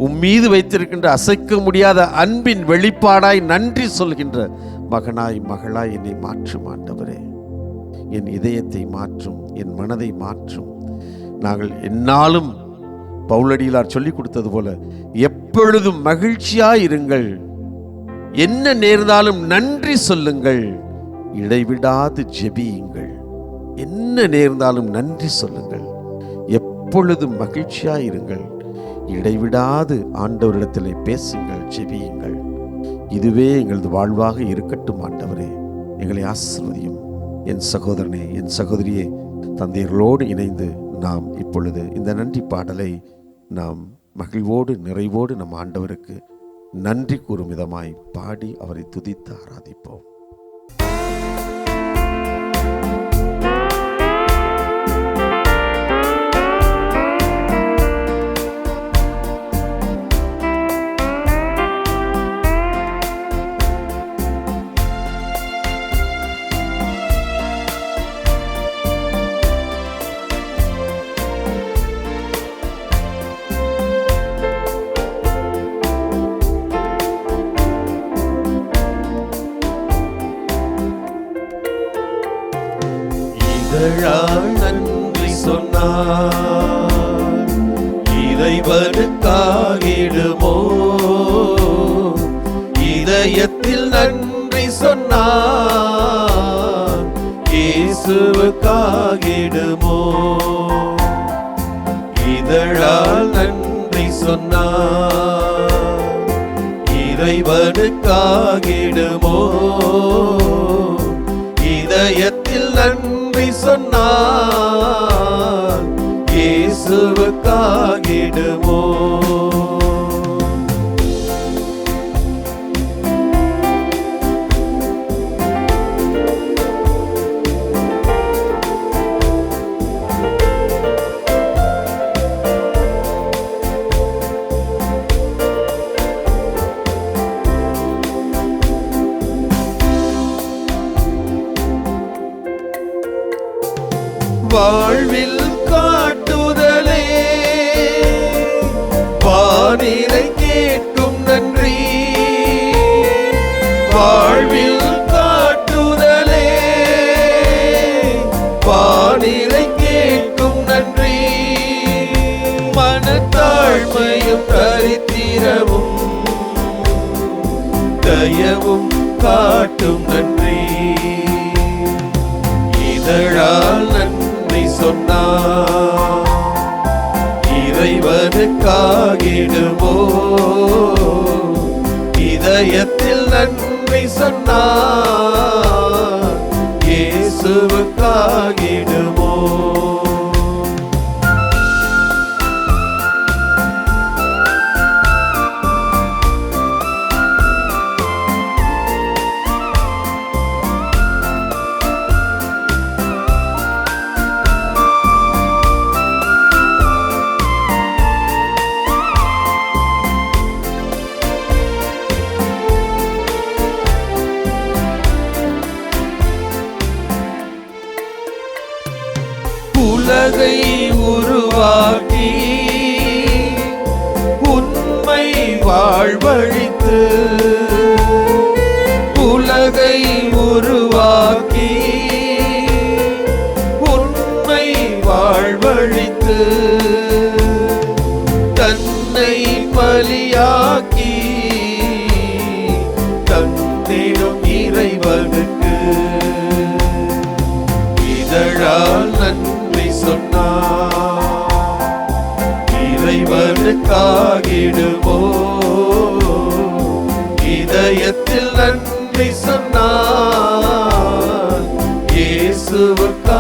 உம்மீது வைத்திருக்கின்ற அசைக்க முடியாத அன்பின் வெளிப்பாடாய் நன்றி சொல்கின்ற மகனாய் மகளாய் என்னை மாற்றும் ஆண்டவரே. என் இதயத்தை மாற்றும், என் மனதை மாற்றும். நாங்கள் என்னாலும் பவுலடிகளார் சொல்லிக் கொடுத்தது போல எப்பொழுதும் மகிழ்ச்சியாயிருங்கள், என்ன நேர்ந்தாலும் நன்றி சொல்லுங்கள், இடைவிடாது ஜெபியுங்கள். என்ன நேர்ந்தாலும் நன்றி சொல்லுங்கள், எப்பொழுதும் மகிழ்ச்சியாயிருங்கள், இடைவிடாது ஆண்டவரிடத்திலே பேசுங்கள், ஜெபியுங்கள். இதுவே எங்களது வாழ்வாக இருக்கட்டும் ஆண்டவரே. எங்களை ஆசீர்வதியும். என் சகோதரனே, என் சகோதரியே, தந்தையர்களோடு இணைந்து நாம் இப்பொழுது இந்த நன்றி பாடலை நாம் மகிழ்வோடு நிறைவோடு நம் ஆண்டவருக்கு நன்றி கூறும் விதமாய் பாடி அவரை துதித்து ஆராதிப்போம். நன்றி சொன்னார், இறைவனுக்காகிடுமோ? இதயத்தில் நன்றி சொன்னார், இயேசுவுக்காகிடுமோ? இதழால் நன்றி சொன்னார், இறைவனுக்காகிடுமோ? இதயத்தில் நன்றி சொன்னார், இயேசுவுக்காகிடுமோ? வாழ்வில் காட்டுதலே வானிலை கேட்கும் நன்றி, வாழ்வில் காட்டுதலே வானிலை கேட்கும் நன்றி, மனத்தாழ்மையும் தரித்திரமும் தயவும் காட்டும் நன்றி, இதழால் நன்றி சொன்னார், இறைவனுக்காகிடுமோ? இதயத்தில் நன்றி சொன்னார், இயேசுவுக்காகிடுமோ? உலகை உருவாக்கி உண்மை வாழ்வழித்து, உலகை உருவாக்கி உண்மை வாழ்வழித்து, தன்னை பலியாக்கி தந்திடும் இறைவனுக்கு இதழால் நன்றி சொன்னார், இறைவனுக்காகிடுமோ? இதயத்தில் நன்றி சொன்னார், இயேசுவுக்காகிடுமோ?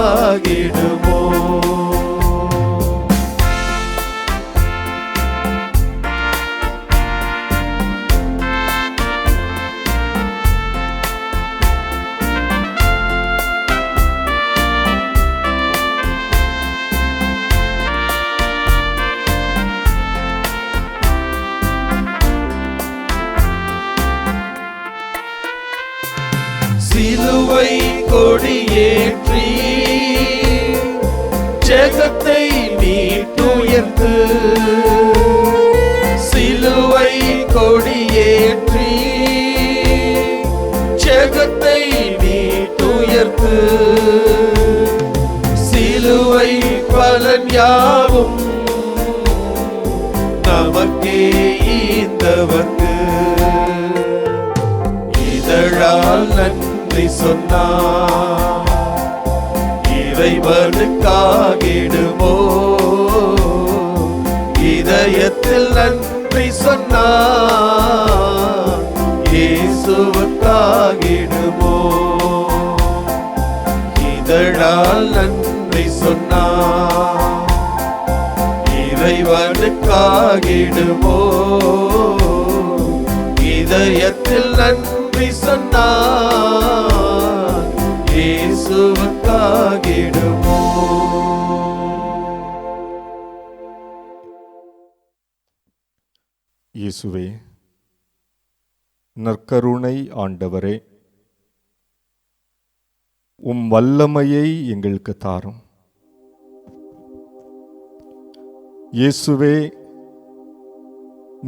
சிலுவை கொடியேற்றி ஜெகத்தை மீட்டுயர்த்து, சிலுவை கொடியேற்றி ஜெகத்தை மீட்டுயர்த்து, சிலுவை பலன் யாவும் நமக்கே ஈந்தவர்க்கு, இதழால் நன்றி சொன்னார் இறைவனுக்காகிடுமோ, இதயத்தில் நன்றி சொன்னார் இயேசுவுக்காகிடுமோ, இதழால் நன்றி சொன்னார் இறைவனுக்காகிடுமோ, இதயத்தில் நன்றி சொன்னார் இயேசுவுக்காகிடுமோ. இயேசுவே, நற்கருணை ஆண்டவரே, உம் வல்லமையை எங்களுக்கு தாரும். இயேசுவே,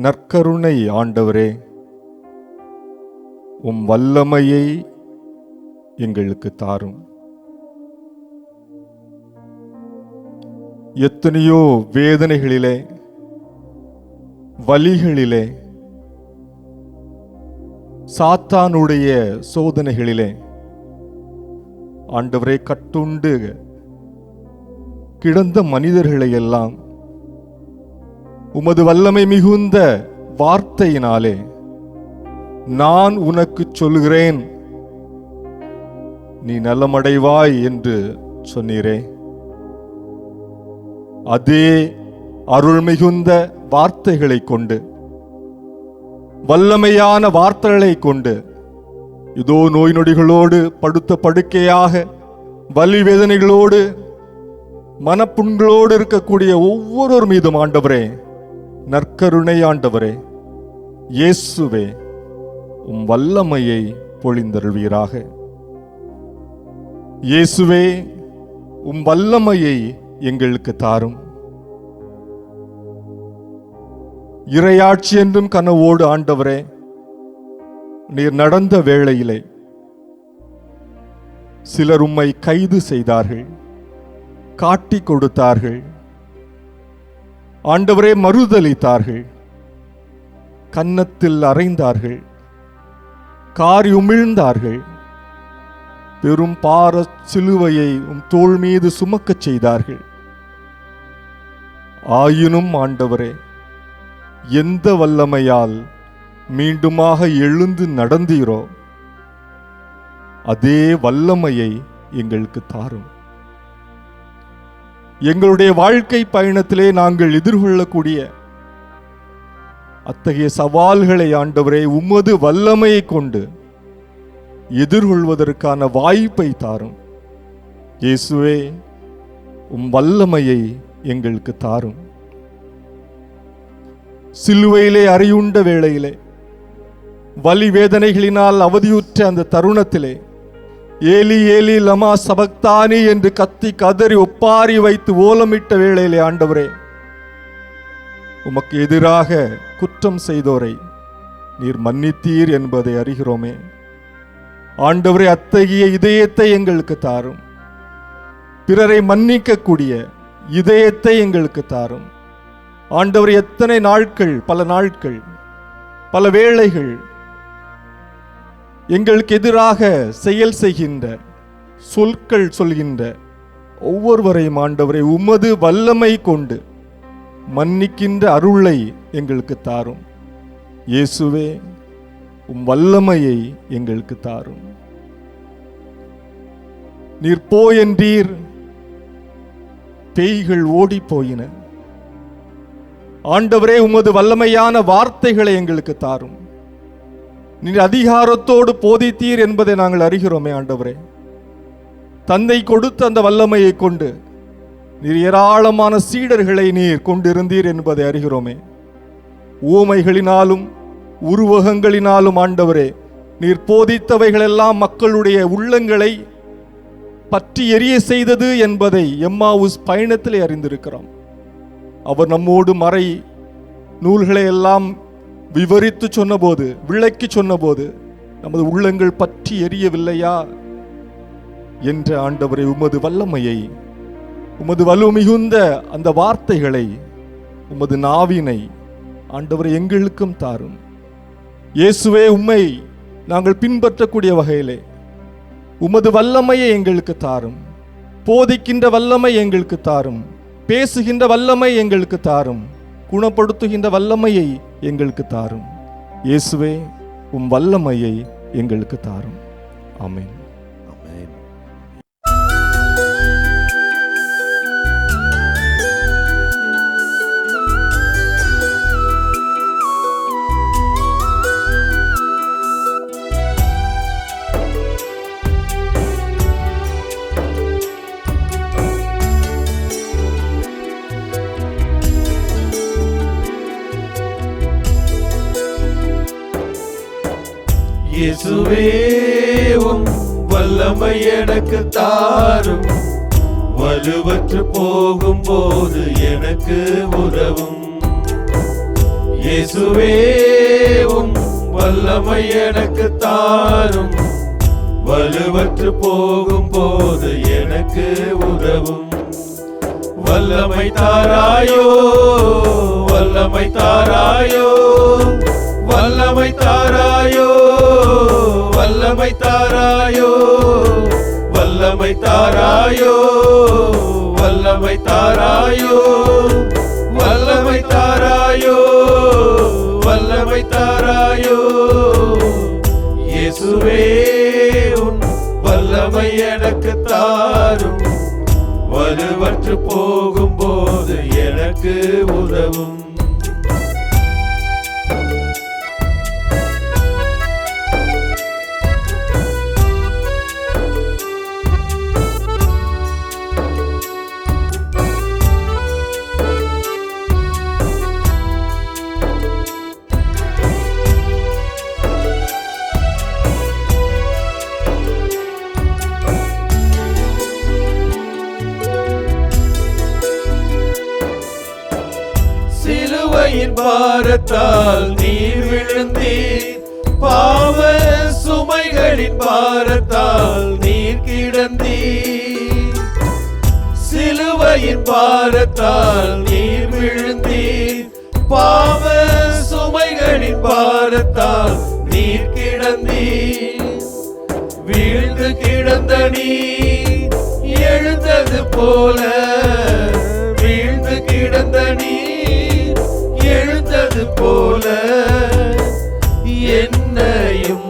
நற்கருணை ஆண்டவரே, உம் வல்லமையை எங்களுக்கு தாரும். எத்தனையோ வேதனைகளிலே, வலிகளிலே, சாத்தானுடைய சோதனைகளிலே ஆண்டவரே கட்டுண்டு கிடந்த மனிதர்களை எல்லாம் உமது வல்லமை மிகுந்த வார்த்தையினாலே நான் உனக்கு சொல்கிறேன், நீ நலமடைவாய் என்று சொன்னீரே. அதே அருள் மிகுந்த வார்த்தைகளை கொண்டு, வல்லமையான வார்த்தைகளை கொண்டு, இதோ நோய் நொடிகளோடு படுத்த படுக்கையாக, வலி வேதனைகளோடு, மனப்புண்களோடு இருக்கக்கூடிய ஒவ்வொருவர் மீதும் ஆண்டவரே, நற்கருணை ஆண்டவரே, இயேசுவே, உம் வல்லமையை பொழிந்தருள்வீராக. இயேசுவே, உம் வல்லமையை எங்களுக்கு தாரும். இறையாட்சி என்றும் கனவோடு ஆண்டவரே நீர் நடந்த வேளையிலே சிலர் உம்மை கைது செய்தார்கள், காட்டி கொடுத்தார்கள், ஆண்டவரே மறுதலித்தார்கள், கன்னத்தில் அறைந்தார்கள், காரி உமிழ்ந்தார்கள், பெரும் பார சிலுவையை உம் தோள் மீது சுமக்கச் செய்தார்கள். ஆயினும் ஆண்டவரே, எந்த வல்லமையால் மீண்டுமாக எழுந்து நடந்தீரோ அதே வல்லமையை எங்களுக்கு தாரும். எங்களுடைய வாழ்க்கை பயணத்திலே நாங்கள் எதிர்கொள்ளக்கூடிய அத்தகைய சவால்களை ஆண்டவரே உமது வல்லமையை கொண்டு எதிர்கொள்வதற்கான வாய்ப்பை தாரும். இயேசுவே, உம் வல்லமையை எங்களுக்கு தாரும். சிலுவையிலே அறையுண்ட வேளையிலே, வலி வேதனைகளினால் அவதியுற்ற அந்த தருணத்திலே, ஏலி ஏலி லமா சபக்தானி என்று கத்தி கதறி ஒப்பாரி வைத்து ஓலமிட்ட வேளையிலே ஆண்டவரே, உமக்கு எதிராக குற்றம் செய்தோரை நீர் மன்னித்தீர் என்பதை அறிகிறோமே. ஆண்டவரே, அத்தகைய இதயத்தை எங்களுக்கு தாரும். பிறரை மன்னிக்கக்கூடிய இதயத்தை எங்களுக்கு தாரும். ஆண்டவர், எத்தனை நாட்கள், பல நாட்கள், பல வேளைகள் எங்களுக்கு எதிராக செயல் செய்கின்ற, சொற்கள் சொல்கின்ற ஒவ்வொருவரையும் ஆண்டவரை உமது வல்லமை கொண்டு மன்னிக்கின்ற அருளை எங்களுக்கு தாரும். இயேசுவே, உம் வல்லமையை எங்களுக்கு தாரும். நீர் போ என்றீர், பேய்கள் ஓடி போயின. ஆண்டவரே, உமது வல்லமையான வார்த்தைகளை எங்களுக்கு தாரும். நீர் அதிகாரத்தோடு போதித்தீர் என்பதை நாங்கள் அறிகிறோமே. ஆண்டவரே, தந்தை கொடுத்த அந்த வல்லமையை கொண்டு நீர் ஏராளமான சீடர்களை நீர் கொண்டிருந்தீர் என்பதை அறிகிறோமே. ஊமைகளினாலும் உருவகங்களினாலும் ஆண்டவரே, நீர் போதித்தவைகளெல்லாம் மக்களுடைய உள்ளங்களை பற்றி எரிய செய்தது என்பதை எம்மாவுஸ் பயணத்திலே அறிந்திருக்கிறோம். அவர் நம்மோடு மறை நூல்களை எல்லாம் விவரித்து சொன்னபோது, விளக்கி சொன்னபோது நமது உள்ளங்கள் பற்றி எரியவில்லையா என்ற ஆண்டவரை உமது வல்லமையை, உமது வலு மிகுந்த அந்த வார்த்தைகளை, உமது நாவினை ஆண்டவரை எங்களுக்கும் தாரும். இயேசுவே, உம்மை நாங்கள் பின்பற்றக்கூடிய வகையிலே உமது வல்லமையை எங்களுக்கு தாரும். போதிக்கின்ற வல்லமை எங்களுக்கு தாரும். பேசுகின்ற வல்லமை எங்களுக்கு தாரும். குணப்படுத்துகின்ற வல்லமையை எங்களுக்கு தாரும். இயேசுவே, உம் வல்லமையை எங்களுக்கு தாரும். ஆமென். ஆமென். இயேசுவே, உம் வல்லமை எனக்கு தாரும். வலுவற்று போகும்போது எனக்கு உதவும். இயேசுவே, உம் வல்லமை எனக்கு தாரும். வலுவற்று போகும்போது எனக்கு உதவும். வல்லமை தாராயோ, வல்லமை தாராயோ, வல்லமை தாராயோ, வல்லமை தாராயோ, வல்லமை தாராயோ, வல்லமை தாராயோ, வல்லமை தாராயோ, வல்லமை தாராயோ. இயேசுவே, உன் வல்லமை எனக்கு தாரும். வலுவற்று போகும்போது எனக்கு உதவும். சிலுவையின் பாரத்தால் நீர் விழுந்தீர். பாவ சுமைகளின் பாரத்தால் நீர் கிடந்தீர். சிலுவையின் பாரத்தால் நீர் விழுந்தீர். பாவ சுமைகளின் பாரத்தால் நீர் கிடந்தீர். வீழ்ந்து கிடந்த நீர் எழுந்தது போல, வீழ்ந்து கிடந்த நீர் எழுந்தது போல, என்னையும்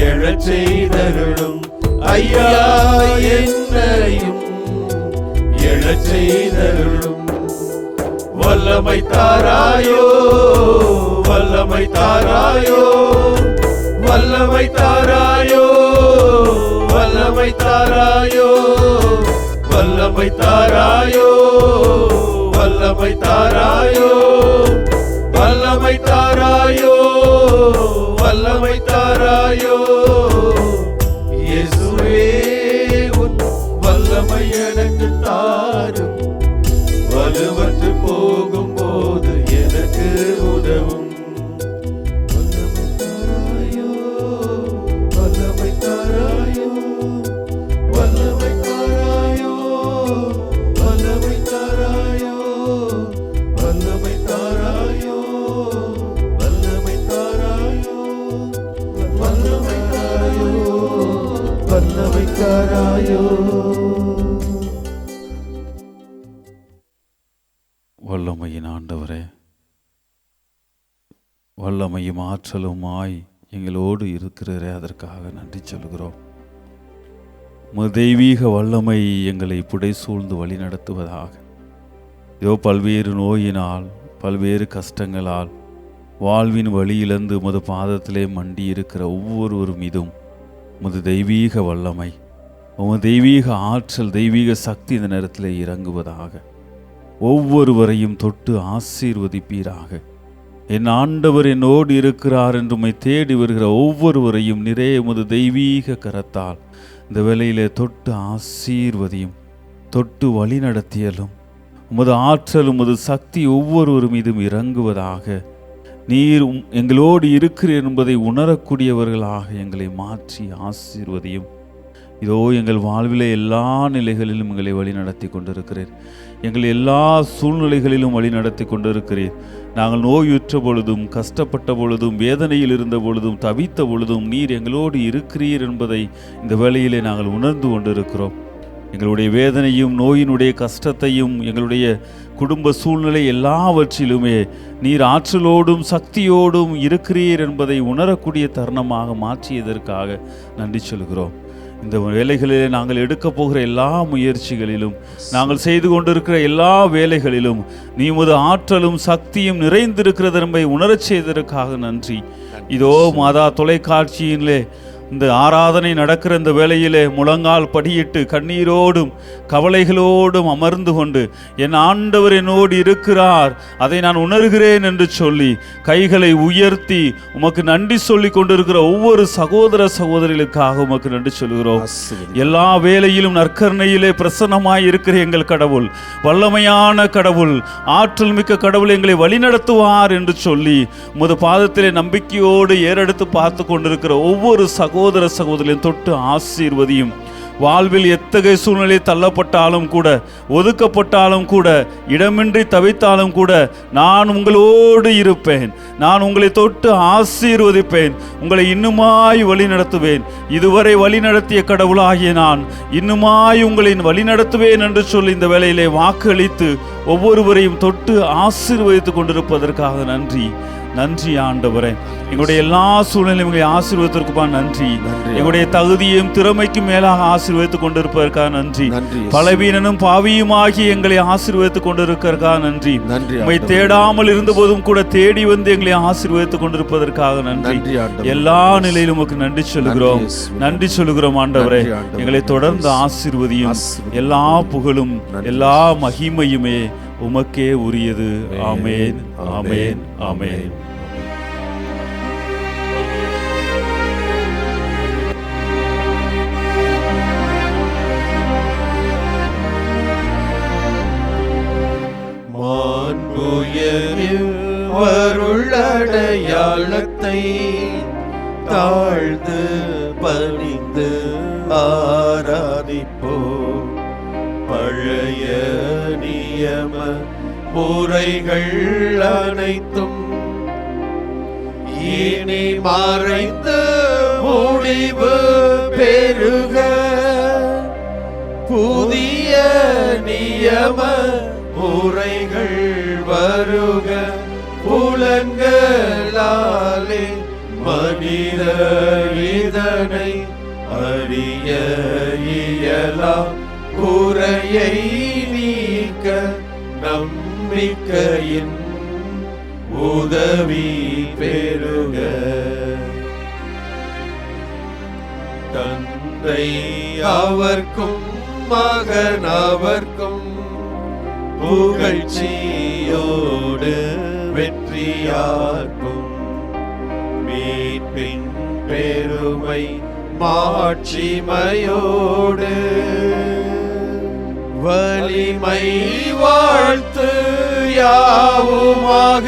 எழச் செய்தருளும் ஐயா, என்னையும் எழச் செய்தருளும். வல்லமை தாராயோ, வல்லமை தாராயோ, வல்லமை தாராயோ, வல்லமை தாராயோ, வல்லமை தாராயோ, வல்லமை தாராயோ, வல்லமை தாராயோ, வல்லமை தாராயோ. இயேசுவே, உன் வல்லமை எனக்கு தாரும். வலுவற்று போகும்போது எனக்கு உதவும். வல்லமை தாராயோ, வல்லமை தாராயோ, வல்லமை தாராயோ, வல்லமை தாராயோ, வல்லமை தாராயோ, வல்லமை தாராயோ, வல்லமை தாராயோ, வல்லமை தாராயோ. வல்லமையின் ஆண்டவரே, வல்லமையும் ஆற்றலுமாய் எங்களோடு இருக்கிறரே, அதற்காக நன்றி சொல்கிறோம். உமது தெய்வீக வல்லமை எங்களை புடைசூழ்ந்து வழி நடத்துவதாக. இதோ பல்வேறு நோயினால், பல்வேறு கஷ்டங்களால் வாழ்வின் வழியிழந்து உமது பாதத்திலே மண்டி இருக்கிற ஒவ்வொருவர் மீதும் உமது தெய்வீக வல்லமை, உமது தெய்வீக ஆற்றல், தெய்வீக சக்தி இந்த நேரத்தில் இறங்குவதாக. ஒவ்வொருவரையும் தொட்டு ஆசீர்வதிப்பீராக. என் ஆண்டவர் என்னோடு இருக்கிறார் என்று உம்மை தேடி வருகிற ஒவ்வொருவரையும் நிறைய உமது தெய்வீக கரத்தால் இந்த வேளையிலே தொட்டு ஆசீர்வதியும், தொட்டு வழி நடத்தியலும். உமது ஆற்றல், உமது சக்தி ஒவ்வொருவர் மீதும் இறங்குவதாக. நீர் எங்களோடு இருக்கிறீர் என்பதை உணரக்கூடியவர்களாக எங்களை மாற்றி ஆசீர்வதியும். இதோ எங்கள் வாழ்விலே எல்லா நிலைகளிலும் எங்களை வழி நடத்தி கொண்டிருக்கிறீர். எங்கள் எல்லா சூழ்நிலைகளிலும் வழி நடத்தி கொண்டிருக்கிறீர். நாங்கள் நோயுற்ற பொழுதும், கஷ்டப்பட்ட பொழுதும், வேதனையில் இருந்த பொழுதும், தவித்த பொழுதும் நீர் எங்களோடு இருக்கிறீர் என்பதை இந்த வேளையிலே நாங்கள் உணர்ந்து கொண்டிருக்கிறோம். எங்களுடைய வேதனையும், நோயினுடைய கஷ்டத்தையும், எங்களுடைய குடும்ப சூழ்நிலை எல்லாவற்றிலுமே நீர் ஆற்றலோடும் சக்தியோடும் இருக்கிறீர் என்பதை உணரக்கூடிய தருணமாக மாற்றியதற்காக நன்றி சொல்கிறோம். இந்த வேலைகளிலே நாங்கள் எடுக்கப் போகிற எல்லா முயற்சிகளிலும், நாங்கள் செய்து கொண்டிருக்கிற எல்லா வேலைகளிலும் நீ உமது ஆற்றலும் சக்தியும் நிறைந்திருக்கிறது என்பதை உணரச் செய்ததற்காக நன்றி. இதோ மாதா தொலைக்காட்சியிலே இந்த ஆராதனை நடக்கிற இந்த வேளையிலே முழங்கால் படியிட்டு கண்ணீரோடும் கவலைகளோடும் அமர்ந்து கொண்டு என் ஆண்டவர் என்னோடு இருக்கிறார், அதை நான் உணர்கிறேன் என்று சொல்லி கைகளை உயர்த்தி உமக்கு நன்றி சொல்லி கொண்டிருக்கிற ஒவ்வொரு சகோதர சகோதரிகளுக்காக உமக்கு நன்றி சொல்கிறோம். எல்லா வேளையிலும் நற்கருணையிலே பிரசன்னமாய் இருக்கிற எங்கள் கடவுள், வல்லமையான கடவுள், ஆற்றல் மிக்க கடவுள் எங்களை வழிநடத்துவார் என்று சொல்லி உமது பாதத்திலே நம்பிக்கையோடு ஏறெடுத்து பார்த்து கொண்டிருக்கிற ஒவ்வொரு சகோதர சகோதரியும் தொட்டு ஆசீர்வதியும். வாழ்வில் எத்தகைய சூழ்நிலை தள்ளப்பட்டாலும் கூட, ஒதுக்கப்பட்டாலும் கூட, இடமின்றி தவித்தாலும் கூட நான் உங்களோடு இருப்பேன். நான் உங்களை தொட்டு ஆசீர்வதிப்பேன். உங்களை இன்னுமாய் வழி நடத்துவேன். இதுவரை வழி நடத்திய கடவுளாகிய நான் இன்னுமாய் உங்களை வழி நடத்துவேன் என்று சொல்லி இந்த வேளையிலே வாக்களித்து ஒவ்வொருவரையும் தொட்டு ஆசீர்வதித்துக் கொண்டிருப்பதற்காக நன்றி. நன்றி ஆண்டவரே. எங்களுடைய எல்லா சூழ்நிலையும் எங்களை ஆசீர்வதித்திருக்குப்பா நன்றி. எங்களுடைய தகுதியும் திறமைக்கும் மேலாக ஆசீர்வதித்துக் கொண்டிருப்பதற்காக நன்றி. பலவீனனும் பாவியுமாகி எங்களை ஆசீர்வதித்துக் கொண்டிருக்கிறதுக்காக நன்றி. உம்மை தேடாமல் இருந்த போதும் கூட தேடி வந்து எங்களை ஆசீர்வதித்துக் கொண்டிருப்பதற்காக நன்றி. எல்லா நிலையிலும் உமக்கு நன்றி சொல்லுகிறோம். நன்றி சொல்லுகிறோம் ஆண்டவரே. எங்களை தொடர்ந்து ஆசீர்வதியும். எல்லா புகழும் எல்லா மகிமையுமே உமக்கே உரியது. ஆமேன், ஆமேன், ஆமேன். வருள்ளடையாளத்தை தாழ்ந்து பணிந்து ஆராதிப்போம். பழைய நியம முறைகள் அனைத்தும் இனி மறைந்து முடிவு பெறுக. புதிய நியம முறைகள் வருக. புலன்களாலே மனிதர் இதனை அறிய இயலாம். குறையை நீக்க நம்பிக்கையின் உதவி பெறுக. தந்தை அவர்க்கும் மகன் அவர்க்கும் புகழ்ச்சியோடு வெற்றியார்க்கும் மீட்பின் பெருமை மாட்சிமையோடு வலிமை வாழ்த்து யாவுமாக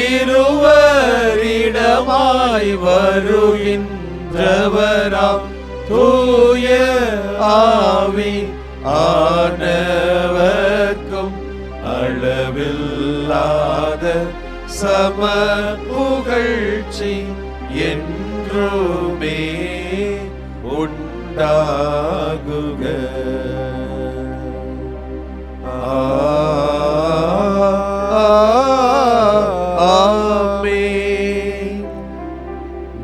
இருவரிடமாய் வருகின்றவராம் தூய ஆவி ஆனவர்க்கும் அளவில்லாத சம புகழ்ச்சி என்றுமே உண்டாகுக. ஆமென்.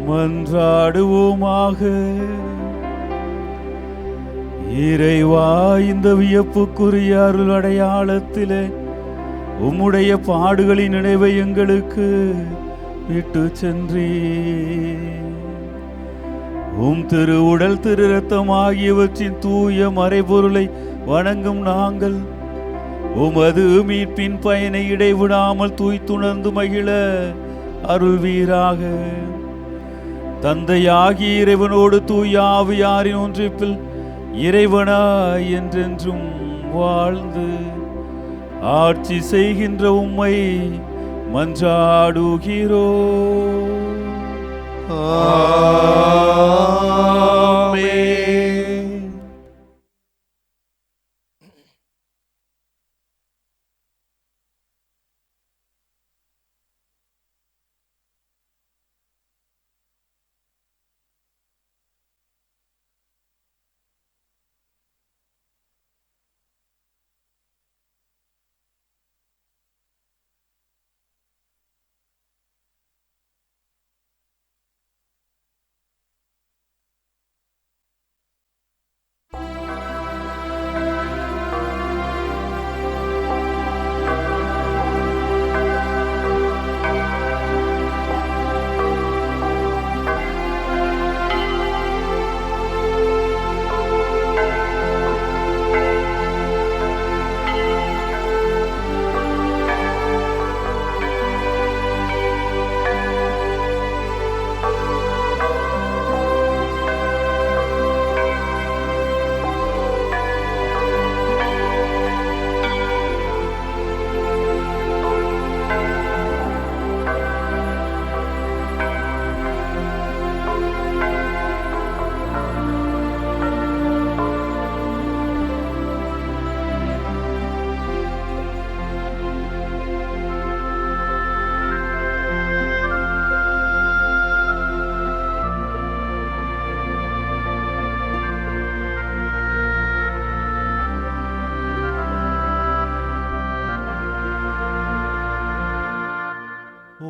மன்றாடுவோமாக. இறைவா, இந்த வியப்புக்குரிய அருள் அடையாளத்திலே உம்முடைய பாடுகளின் நினைவை எங்களுக்கு விட்டு சென்றீ. உம் திரு உடல் திரு இரத்தம் ஆகியவற்றின் தூய மறைபொருளை வணங்கும் நாங்கள் உமது மீட்பின் பயனை இடைவிடாமல் தூய்த்துணர்ந்து மகிழ அருள்வீராக. தந்தையாகிய இறைவனோடு தூய ஆவியாரின் ஒன்றிப்பில் இறைவனாய் என்றென்றும் வாழ்ந்து ஆட்சி செய்கின்ற உம்மை மன்றாடுகிறோ. ஆமென்.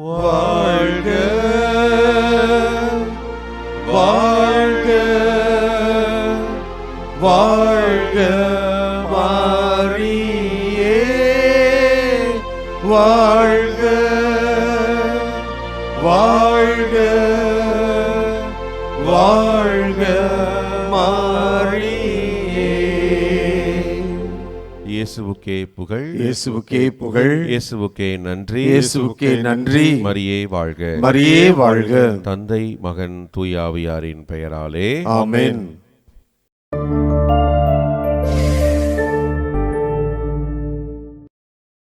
வாழ்க வாழ்க வாழ்க மாரியே, வாழ்க வாழ்க வாழ்க மாரியே. இயேசுவுக்கே புகழ், இயேசுவுக்கே புகழ், இயேசுவுக்கே நன்றி, இயேசுவுக்கே நன்றி. மரியே வாழ்க, மரியே வாழ்க. தந்தை மகன் தூய ஆவியாரின் பெயராலே ஆமென்.